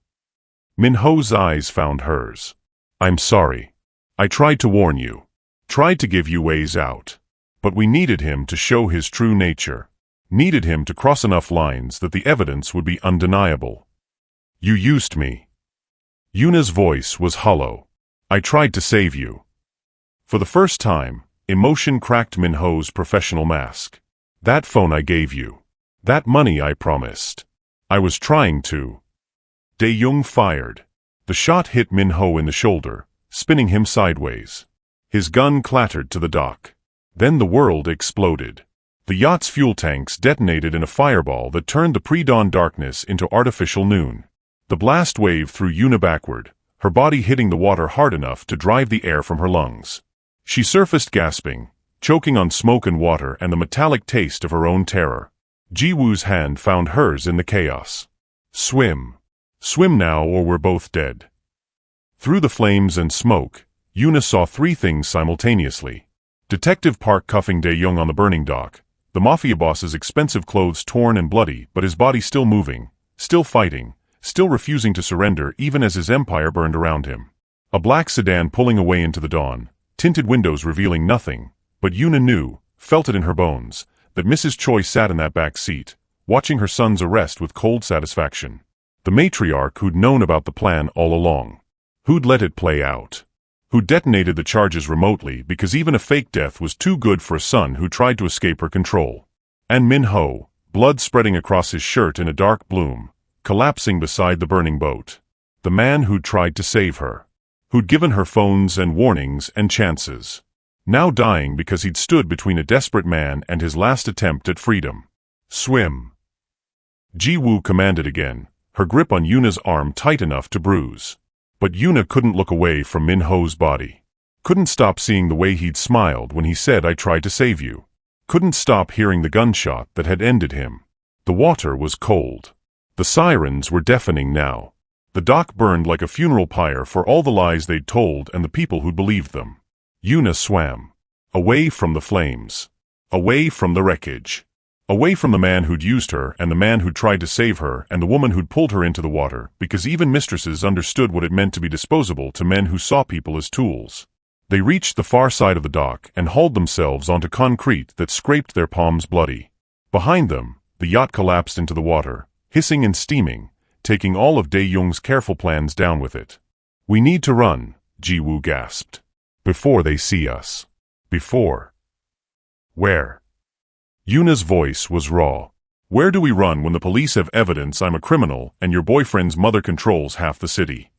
Min-ho's eyes found hers. I'm sorry. I tried to warn you. Tried to give you ways out. But we needed him to show his true nature. Needed him to cross enough lines that the evidence would be undeniable. You used me. Yuna's voice was hollow. I tried to save you. For the first time, emotion cracked Min-ho's professional mask. That phone I gave you. That money I promised. I was trying to. Dae-young fired. The shot hit Min-ho in the shoulder, spinning him sideways. His gun clattered to the dock. Then the world exploded. The yacht's fuel tanks detonated in a fireball that turned the pre-dawn darkness into artificial noon. The blast wave threw Yuna backward, her body hitting the water hard enough to drive the air from her lungs. She surfaced gasping, choking on smoke and water and the metallic taste of her own terror. Ji-woo's hand found hers in the chaos. Swim. Swim now or we're both dead. Through the flames and smoke, Yuna saw 3 things simultaneously. Detective Park cuffing Dae-young on the burning dock, the Mafia boss's expensive clothes torn and bloody but his body still moving, still fighting, still refusing to surrender even as his empire burned around him. A black sedan pulling away into the dawn, tinted windows revealing nothing, but Yuna knew, felt it in her bones, that Mrs. Choi sat in that back seat, watching her son's arrest with cold satisfaction. The matriarch who'd known about the plan all along. Who'd let it play out. Who detonated the charges remotely because even a fake death was too good for a son who tried to escape her control. And Min-ho, blood spreading across his shirt in a dark bloom, collapsing beside the burning boat. The man who'd tried to save her. Who'd given her phones and warnings and chances. Now dying because he'd stood between a desperate man and his last attempt at freedom. Swim. Ji-woo commanded again, her grip on Yuna's arm tight enough to bruise. But Yuna couldn't look away from Min-ho's body. Couldn't stop seeing the way he'd smiled when he said, "I tried to save you." Couldn't stop hearing the gunshot that had ended him. The water was cold. The sirens were deafening now. The dock burned like a funeral pyre for all the lies they'd told and the people who'd believed them. Yuna swam. Away from the flames. Away from the wreckage. Away from the man who'd used her and the man who'd tried to save her and the woman who'd pulled her into the water, because even mistresses understood what it meant to be disposable to men who saw people as tools. They reached the far side of the dock and hauled themselves onto concrete that scraped their palms bloody. Behind them, the yacht collapsed into the water, hissing and steaming, taking all of Dae-young's careful plans down with it. "We need to run," Ji-woo gasped. "Before they see us." Before. Where? Yuna's voice was raw. "Where do we run when the police have evidence I'm a criminal and your boyfriend's mother controls half the city?"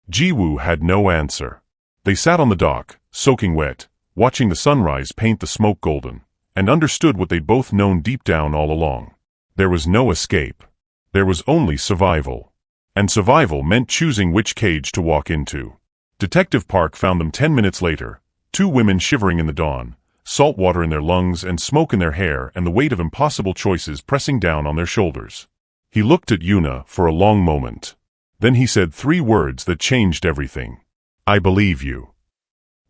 Ji-woo had no answer. They sat on the dock, soaking wet, watching the sunrise paint the smoke golden, and understood what they'd both known deep down all along. There was no escape. There was only survival. And survival meant choosing which cage to walk into. Detective Park found them 10 minutes later, two women shivering in the dawn, salt water in their lungs and smoke in their hair and the weight of impossible choices pressing down on their shoulders. He looked at Yuna for a long moment. Then he said 3 words that changed everything. "I believe you."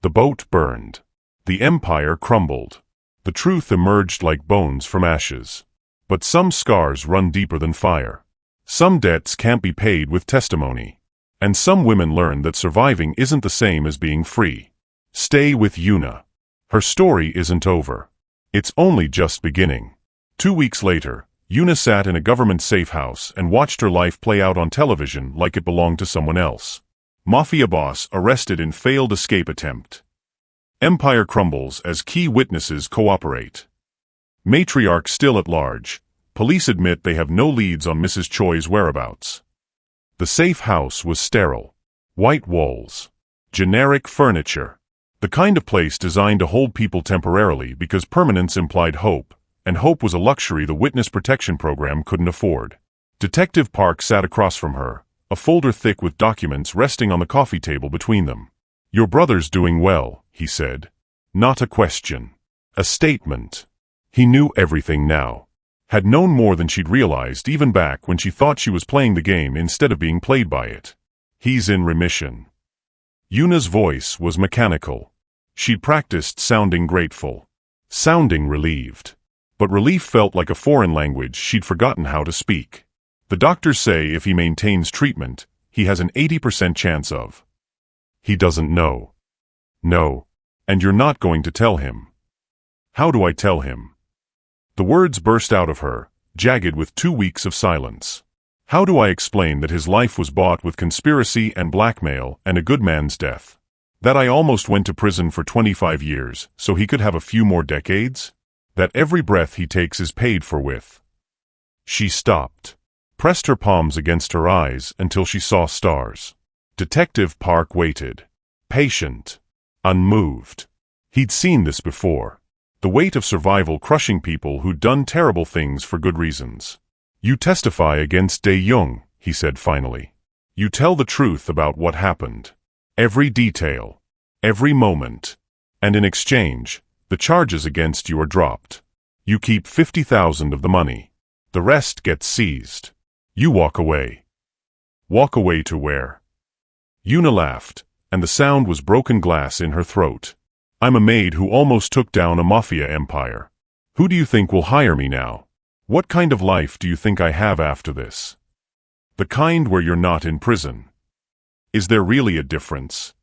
The boat burned. The empire crumbled. The truth emerged like bones from ashes. But some scars run deeper than fire. Some debts can't be paid with testimony. And some women learn that surviving isn't the same as being free. Stay with Yuna. Her story isn't over. It's only just beginning. 2 weeks later, Yuna sat in a government safe house and watched her life play out on television like it belonged to someone else. Mafia boss arrested in failed escape attempt. Empire crumbles as key witnesses cooperate. Matriarch still at large. Police admit they have no leads on Mrs. Choi's whereabouts. The safe house was sterile. White walls. Generic furniture. The kind of place designed to hold people temporarily because permanence implied hope, and hope was a luxury the witness protection program couldn't afford. Detective Park sat across from her, a folder thick with documents resting on the coffee table between them. "Your brother's doing well," he said. Not a question. A statement. He knew everything now. Had known more than she'd realized even back when she thought she was playing the game instead of being played by it. He's in remission. Yuna's voice was mechanical. She'd practiced sounding grateful. Sounding relieved. But relief felt like a foreign language she'd forgotten how to speak. "The doctors say if he maintains treatment, he has an 80% chance of." "He doesn't know." "No. And you're not going to tell him." "How do I tell him?" The words burst out of her, jagged with 2 weeks of silence. "How do I explain that his life was bought with conspiracy and blackmail and a good man's death? That I almost went to prison for 25 years so he could have a few more decades? That every breath he takes is paid for with?" She stopped, pressed her palms against her eyes until she saw stars. Detective Park waited. Patient. Unmoved. He'd seen this before. The weight of survival crushing people who'd done terrible things for good reasons. "You testify against Dae-young," he said finally. "You tell the truth about what happened. Every detail. Every moment. And in exchange, the charges against you are dropped. You keep 50,000 of the money. The rest gets seized. You walk away." "Walk away to where?" Yuna laughed, and the sound was broken glass in her throat. "I'm a maid who almost took down a mafia empire. Who do you think will hire me now? What kind of life do you think I have after this?" The kind where you're not in prison. Is there really a difference?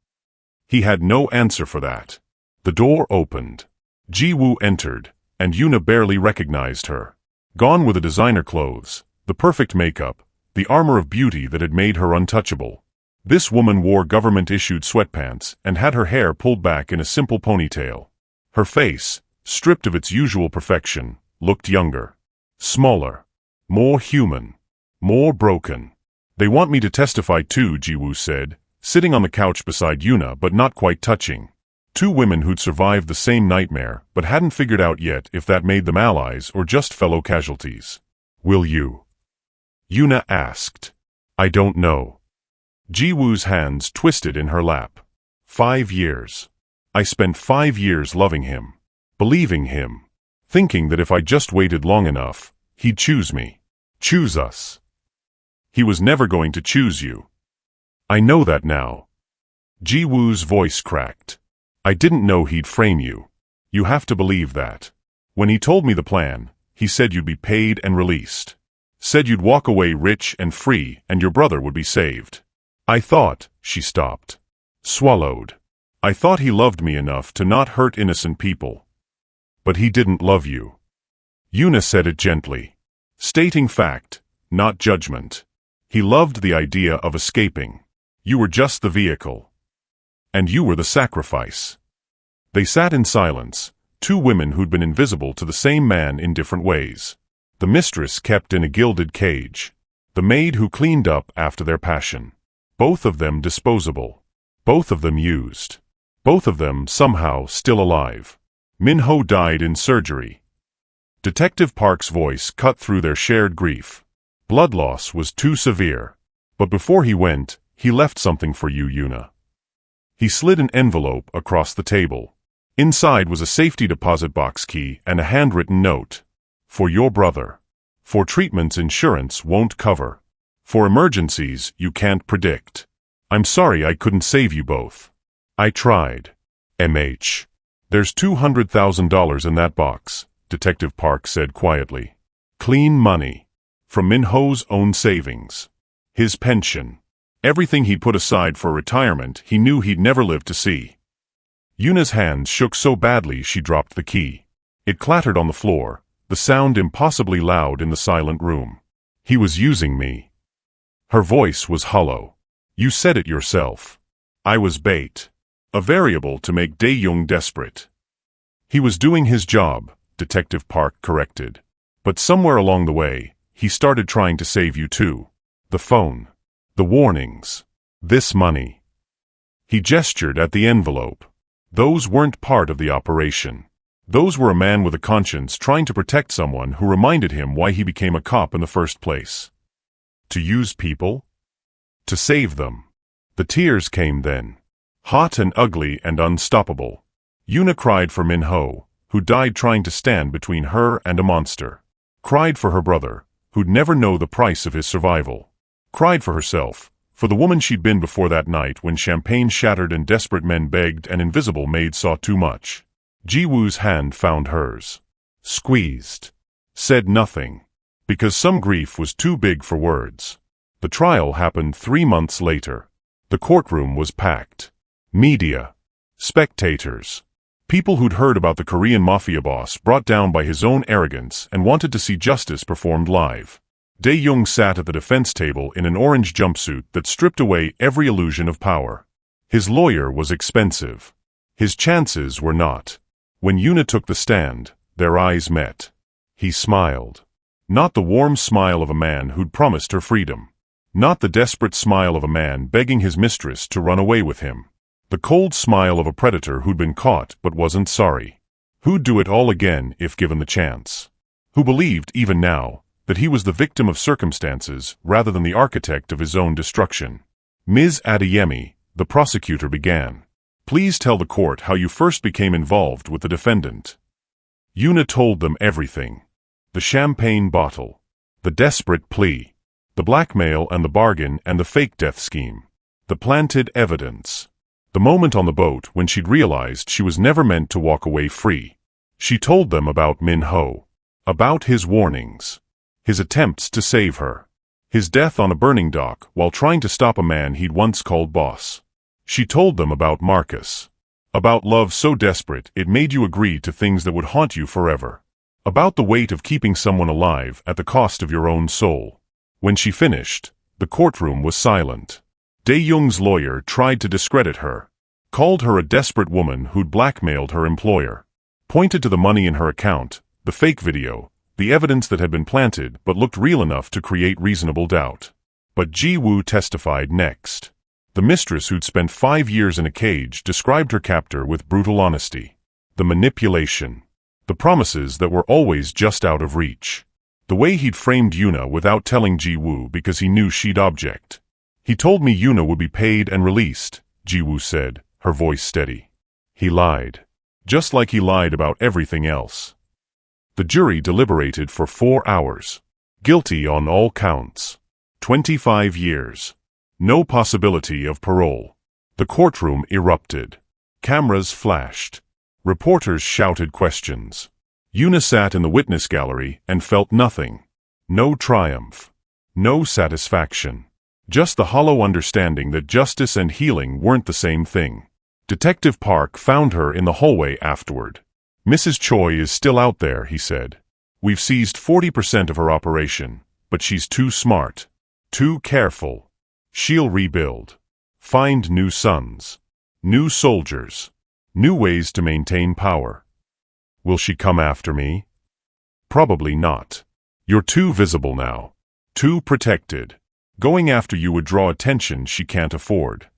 He had no answer for that. The door opened. Ji-woo entered, and Yuna barely recognized her. Gone were the designer clothes, the perfect makeup, the armor of beauty that had made her untouchable. This woman wore government-issued sweatpants and had her hair pulled back in a simple ponytail. Her face, stripped of its usual perfection, looked younger, smaller, more human, more broken. They want me to testify too, Ji-woo said, sitting on the couch beside Yuna but not quite touching. Two women who'd survived the same nightmare but hadn't figured out yet if that made them allies or just fellow casualties. Will you? Yuna asked. I don't know. Ji-woo's hands twisted in her lap. 5 years. I spent 5 years loving him, believing him, thinking that if I just waited long enough, he'd choose me. Choose us. He was never going to choose you. I know that now. Ji-woo's voice cracked. I didn't know he'd frame you. You have to believe that. When he told me the plan, he said you'd be paid and released. Said you'd walk away rich and free and your brother would be saved. I thought, she stopped. Swallowed. I thought he loved me enough to not hurt innocent people. But he didn't love you. Yuna said it gently. Stating fact, not judgment. He loved the idea of escaping. You were just the vehicle. And you were the sacrifice. They sat in silence, two women who'd been invisible to the same man in different ways. The mistress kept in a gilded cage. The maid who cleaned up after their passion. Both of them disposable. Both of them used. Both of them somehow still alive. Min-ho died in surgery. Detective Park's voice cut through their shared grief. Blood loss was too severe. But before he went, he left something for you, Yuna. He slid an envelope across the table. Inside was a safety deposit box key and a handwritten note. For your brother. For treatments insurance won't cover. For emergencies you can't predict. I'm sorry I couldn't save you both. I tried. MH. There's $200,000 in that box, Detective Park said quietly. Clean money. From Min-ho's own savings. His pension. Everything he'd put aside for retirement he knew he'd never live to see. Yuna's hands shook so badly she dropped the key. It clattered on the floor, the sound impossibly loud in the silent room. He was using me. Her voice was hollow. You said it yourself. I was bait. A variable to make Dae-young desperate. He was doing his job, Detective Park corrected. But somewhere along the way, he started trying to save you too. The phone. The warnings. This money. He gestured at the envelope. Those weren't part of the operation. Those were a man with a conscience trying to protect someone who reminded him why he became a cop in the first place. To use people? To save them. The tears came then. Hot and ugly and unstoppable. Yuna cried for Min-ho, who died trying to stand between her and a monster. Cried for her brother, who'd never know the price of his survival. Cried for herself, for the woman she'd been before that night when champagne shattered and desperate men begged and invisible maids saw too much. Ji-woo's hand found hers. Squeezed. Said nothing. Because some grief was too big for words. The trial happened 3 months later. The courtroom was packed. Media. Spectators. People who'd heard about the Korean Mafia boss brought down by his own arrogance and wanted to see justice performed live. Dae-young sat at the defense table in an orange jumpsuit that stripped away every illusion of power. His lawyer was expensive. His chances were not. When Yuna took the stand, their eyes met. He smiled. Not the warm smile of a man who'd promised her freedom. Not the desperate smile of a man begging his mistress to run away with him. The cold smile of a predator who'd been caught but wasn't sorry. Who'd do it all again if given the chance. Who believed, even now, that he was the victim of circumstances rather than the architect of his own destruction. Ms. Adeyemi, the prosecutor began. Please tell the court how you first became involved with the defendant. Yuna told them everything. The champagne bottle. The desperate plea. The blackmail and the bargain and the fake death scheme. The planted evidence. The moment on the boat when she'd realized she was never meant to walk away free. She told them about Min-ho. About his warnings. His attempts to save her. His death on a burning dock while trying to stop a man he'd once called boss. She told them about Marcus. About love so desperate it made you agree to things that would haunt you forever. About the weight of keeping someone alive at the cost of your own soul. When she finished, the courtroom was silent. Dae-young's lawyer tried to discredit her. Called her a desperate woman who'd blackmailed her employer. Pointed to the money in her account, the fake video, the evidence that had been planted but looked real enough to create reasonable doubt. But Ji-woo testified next. The mistress who'd spent 5 years in a cage described her captor with brutal honesty. The manipulation. The promises that were always just out of reach. The way he'd framed Yuna without telling Ji-woo because he knew she'd object. He told me Yuna would be paid and released, Ji-woo said, her voice steady. He lied. Just like he lied about everything else. The jury deliberated for 4 hours. Guilty on all counts. 25 years. No possibility of parole. The courtroom erupted. Cameras flashed. Reporters shouted questions. Yuna sat in the witness gallery and felt nothing. No triumph. No satisfaction. Just the hollow understanding that justice and healing weren't the same thing. Detective Park found her in the hallway afterward. Mrs. Choi is still out there, he said. We've seized 40% of her operation, but she's too smart. Too careful. She'll rebuild. Find new sons. New soldiers. New ways to maintain power. Will she come after me? Probably not. You're too visible now. Too protected. Going after you would draw attention she can't afford.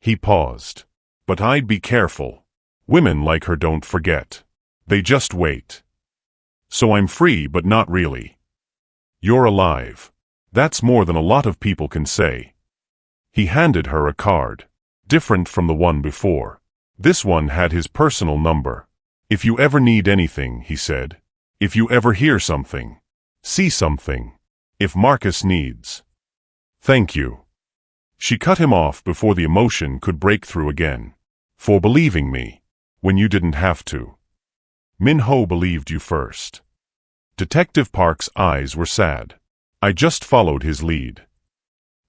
He paused. But I'd be careful. Women like her don't forget. They just wait. So I'm free but not really. You're alive. That's more than a lot of people can say. He handed her a card. Different from the one before. This one had his personal number. If you ever need anything, he said. If you ever hear something. See something. If Marcus needs. Thank you. She cut him off before the emotion could break through again. For believing me. When you didn't have to. Min-ho believed you first. Detective Park's eyes were sad. I just followed his lead.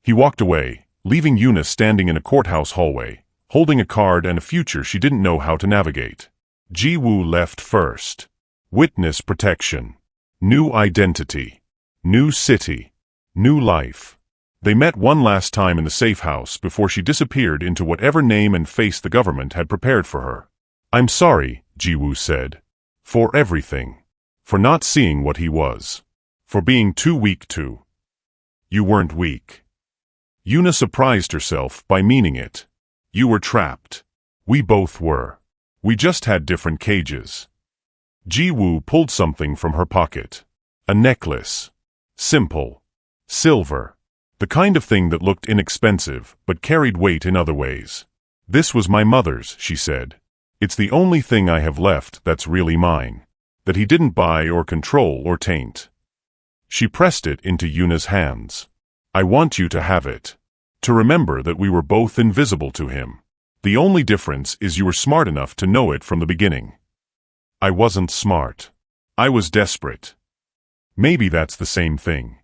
He walked away, leaving Yuna standing in a courthouse hallway, holding a card and a future she didn't know how to navigate. Ji-woo left first. Witness protection. New identity. New city. New life. They met one last time in the safe house before she disappeared into whatever name and face the government had prepared for her. I'm sorry, Ji-woo said. For everything. For not seeing what he was. For being too weak to. You weren't weak. Yuna surprised herself by meaning it. You were trapped. We both were. We just had different cages. Ji-woo pulled something from her pocket. A necklace. Simple. Silver. The kind of thing that looked inexpensive, but carried weight in other ways. This was my mother's, she said. It's the only thing I have left that's really mine. That he didn't buy or control or taint. She pressed it into Yuna's hands. I want you to have it. To remember that we were both invisible to him. The only difference is you were smart enough to know it from the beginning. I wasn't smart. I was desperate. Maybe that's the same thing.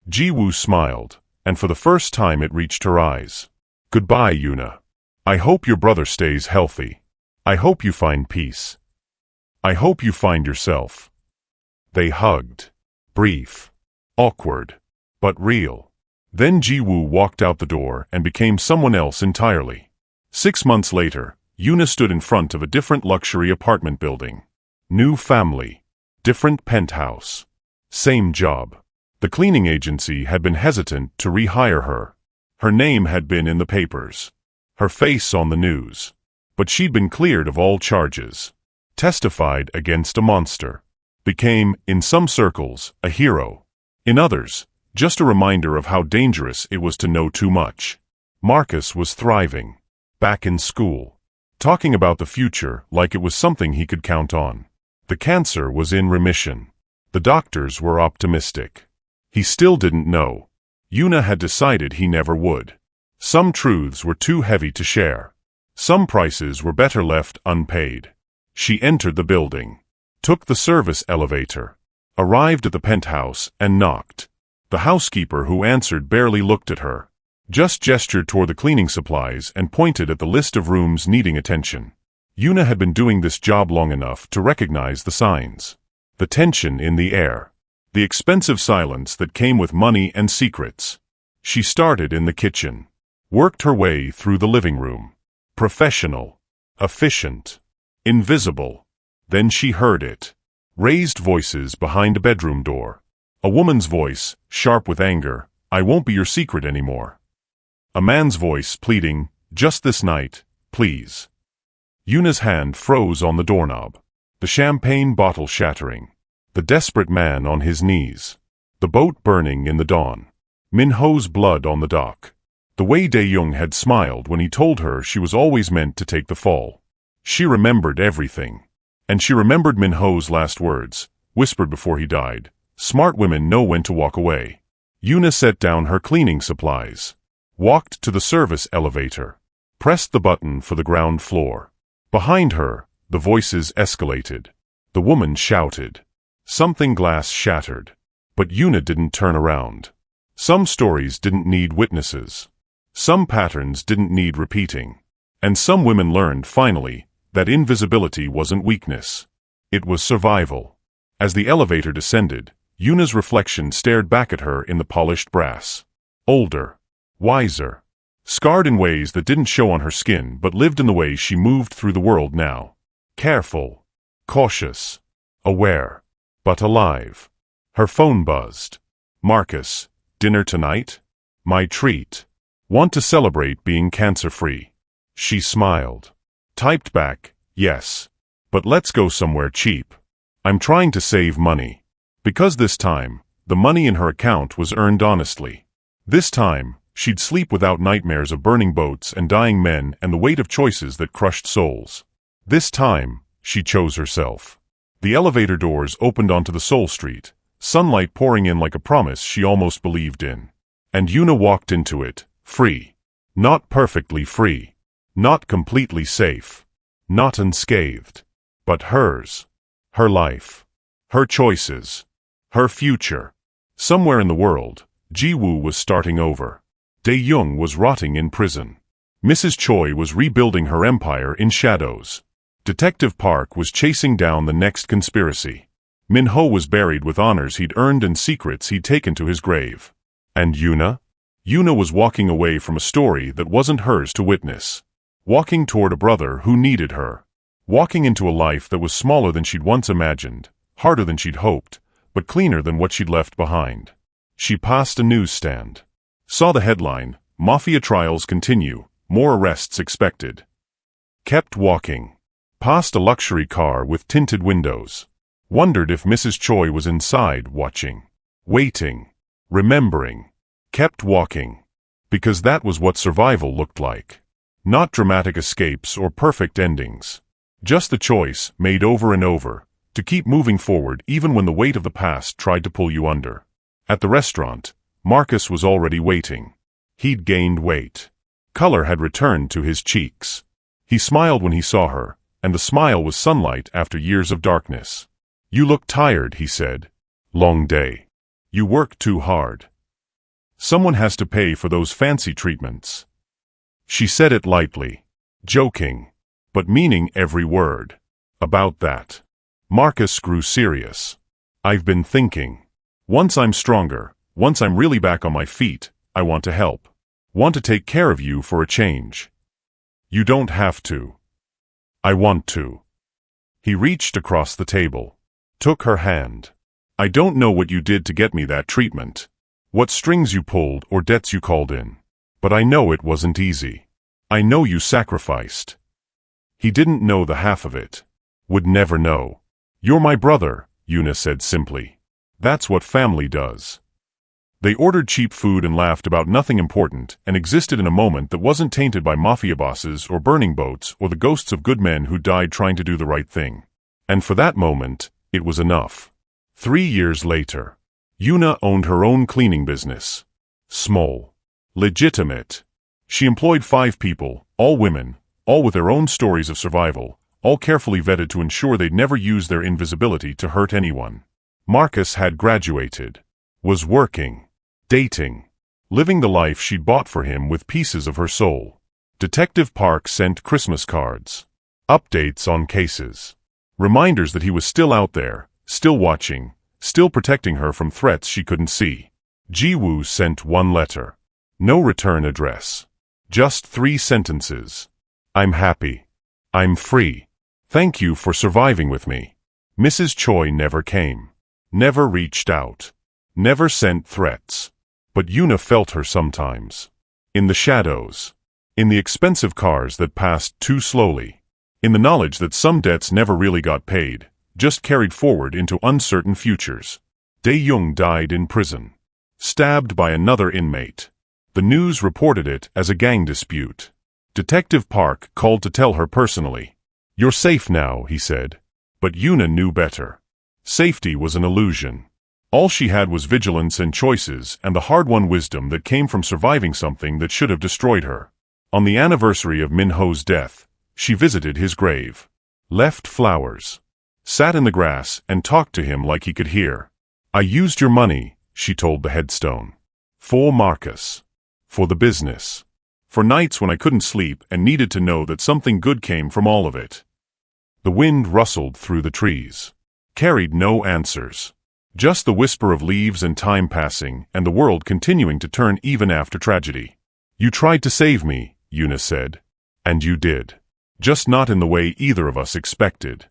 Ji-woo smiled, and for the first time it reached her eyes. Goodbye, Yuna. I hope your brother stays healthy. I hope you find peace. I hope you find yourself. They hugged. Brief. Awkward. But real. Then Ji-woo walked out the door and became someone else entirely. 6 months later, Yuna stood in front of a different luxury apartment building. New family. Different penthouse. Same job. The cleaning agency had been hesitant to rehire her. Her name had been in the papers. Her face on the news. But she'd been cleared of all charges. Testified against a monster. Became, in some circles, a hero. In others, just a reminder of how dangerous it was to know too much. Marcus was thriving. Back in school. Talking about the future like it was something he could count on. The cancer was in remission. The doctors were optimistic. He still didn't know. Yuna had decided he never would. Some truths were too heavy to share. Some prices were better left unpaid. She entered the building. Took the service elevator. Arrived at the penthouse and knocked. The housekeeper who answered barely looked at her, just gestured toward the cleaning supplies and pointed at the list of rooms needing attention. Yuna had been doing this job long enough to recognize the signs. The tension in the air. The expensive silence that came with money and secrets. She started in the kitchen. Worked her way through the living room. Professional. Efficient. Invisible. Then she heard it. Raised voices behind a bedroom door. A woman's voice, sharp with anger, "I won't be your secret anymore." A man's voice pleading, "Just this night, please." Yuna's hand froze on the doorknob. The champagne bottle shattering. The desperate man on his knees. The boat burning in the dawn. Minho's blood on the dock. The way Dae-young had smiled when he told her she was always meant to take the fall. She remembered everything. And she remembered Minho's last words, whispered before he died, "Smart women know when to walk away." Yuna set down her cleaning supplies. Walked to the service elevator. Pressed the button for the ground floor. Behind her, the voices escalated. The woman shouted. Something glass shattered. But Yuna didn't turn around. Some stories didn't need witnesses. Some patterns didn't need repeating. And some women learned, finally, that invisibility wasn't weakness. It was survival. As the elevator descended, Yuna's reflection stared back at her in the polished brass. Older. Wiser. Scarred in ways that didn't show on her skin but lived in the way she moved through the world now. Careful. Cautious. Aware. But alive. Her phone buzzed. "Marcus, dinner tonight? My treat. Want to celebrate being cancer-free." She smiled. Typed back, "Yes. But let's go somewhere cheap. I'm trying to save money." Because this time, the money in her account was earned honestly. This time, she'd sleep without nightmares of burning boats and dying men and the weight of choices that crushed souls. This time, she chose herself. The elevator doors opened onto the Seoul street, sunlight pouring in like a promise she almost believed in. And Yuna walked into it, free. Not perfectly free. Not completely safe. Not unscathed. But hers. Her life. Her choices. Her future. Somewhere in the world, Ji-woo was starting over. Dae-young was rotting in prison. Mrs. Choi was rebuilding her empire in shadows. Detective Park was chasing down the next conspiracy. Minho was buried with honors he'd earned and secrets he'd taken to his grave. And Yuna? Yuna was walking away from a story that wasn't hers to witness. Walking toward a brother who needed her. Walking into a life that was smaller than she'd once imagined, harder than she'd hoped, but cleaner than what she'd left behind. She passed a newsstand. Saw the headline, "Mafia trials continue, more arrests expected." Kept walking. Passed a luxury car with tinted windows. Wondered if Mrs. Choi was inside, watching. Waiting. Remembering. Kept walking. Because that was what survival looked like. Not dramatic escapes or perfect endings. Just the choice, made over and over, to keep moving forward even when the weight of the past tried to pull you under. At the restaurant, Marcus was already waiting. He'd gained weight. Color had returned to his cheeks. He smiled when he saw her, and the smile was sunlight after years of darkness. "You look tired," he said. "Long day. You work too hard. Someone has to pay for those fancy treatments." She said it lightly, joking, but meaning every word. About that. Marcus grew serious. "I've been thinking. Once I'm stronger, once I'm really back on my feet, I want to help. Want to take care of you for a change." "You don't have to." "I want to." He reached across the table. Took her hand. "I don't know what you did to get me that treatment. What strings you pulled or debts you called in. But I know it wasn't easy. I know you sacrificed." He didn't know the half of it. Would never know. "You're my brother," Yuna said simply. "That's what family does." They ordered cheap food and laughed about nothing important and existed in a moment that wasn't tainted by mafia bosses or burning boats or the ghosts of good men who died trying to do the right thing. And for that moment, it was enough. 3 years later, Yuna owned her own cleaning business. Small. Legitimate. She employed 5 people, all women, all with their own stories of survival, all carefully vetted to ensure they'd never use their invisibility to hurt anyone. Marcus had graduated. Was working. Dating. Living the life she'd bought for him with pieces of her soul. Detective Park sent Christmas cards. Updates on cases. Reminders that he was still out there, still watching, still protecting her from threats she couldn't see. Ji-woo sent one letter. No return address. Just 3 sentences. I'm happy. I'm free. Thank you for surviving with me. Mrs. Choi never came. Never reached out. Never sent threats. But Yuna felt her sometimes. In the shadows. In the expensive cars that passed too slowly. In the knowledge that some debts never really got paid, just carried forward into uncertain futures. Dae-young died in prison. Stabbed by another inmate. The news reported it as a gang dispute. Detective Park called to tell her personally. You're safe now, he said. But Yuna knew better. Safety was an illusion. All she had was vigilance and choices and the hard-won wisdom that came from surviving something that should have destroyed her. On the anniversary of Min-ho's death, she visited his grave. Left flowers. Sat in the grass and talked to him like he could hear. I used your money, she told the headstone. For Marcus. For the business. For nights when I couldn't sleep and needed to know that something good came from all of it. The wind rustled through the trees. Carried no answers. Just the whisper of leaves and time passing and the world continuing to turn even after tragedy. You tried to save me, Yuna said. And you did. Just not in the way either of us expected.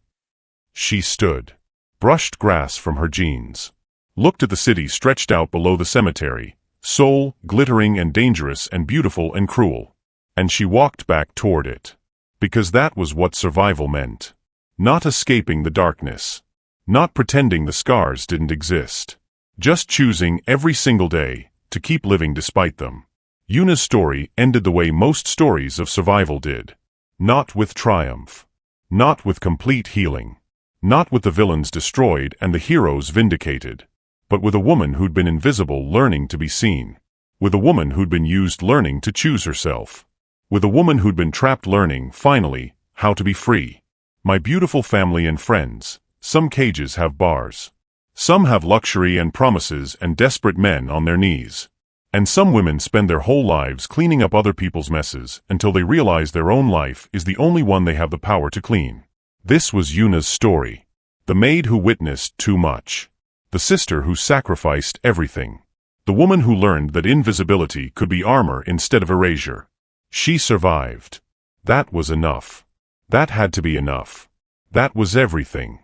She stood. Brushed grass from her jeans. Looked at the city stretched out below the cemetery. Seoul, glittering and dangerous and beautiful and cruel. And she walked back toward it. Because that was what survival meant. Not escaping the darkness. Not pretending the scars didn't exist. Just choosing every single day to keep living despite them. Yuna's story ended the way most stories of survival did. Not with triumph. Not with complete healing. Not with the villains destroyed and the heroes vindicated. But with a woman who'd been invisible learning to be seen. With a woman who'd been used learning to choose herself. With a woman who'd been trapped learning, finally, how to be free. My beautiful family and friends. Some cages have bars. Some have luxury and promises and desperate men on their knees. And some women spend their whole lives cleaning up other people's messes until they realize their own life is the only one they have the power to clean. This was Yuna's story. The maid who witnessed too much. The sister who sacrificed everything. The woman who learned that invisibility could be armor instead of erasure. She survived. That was enough. That had to be enough. That was everything.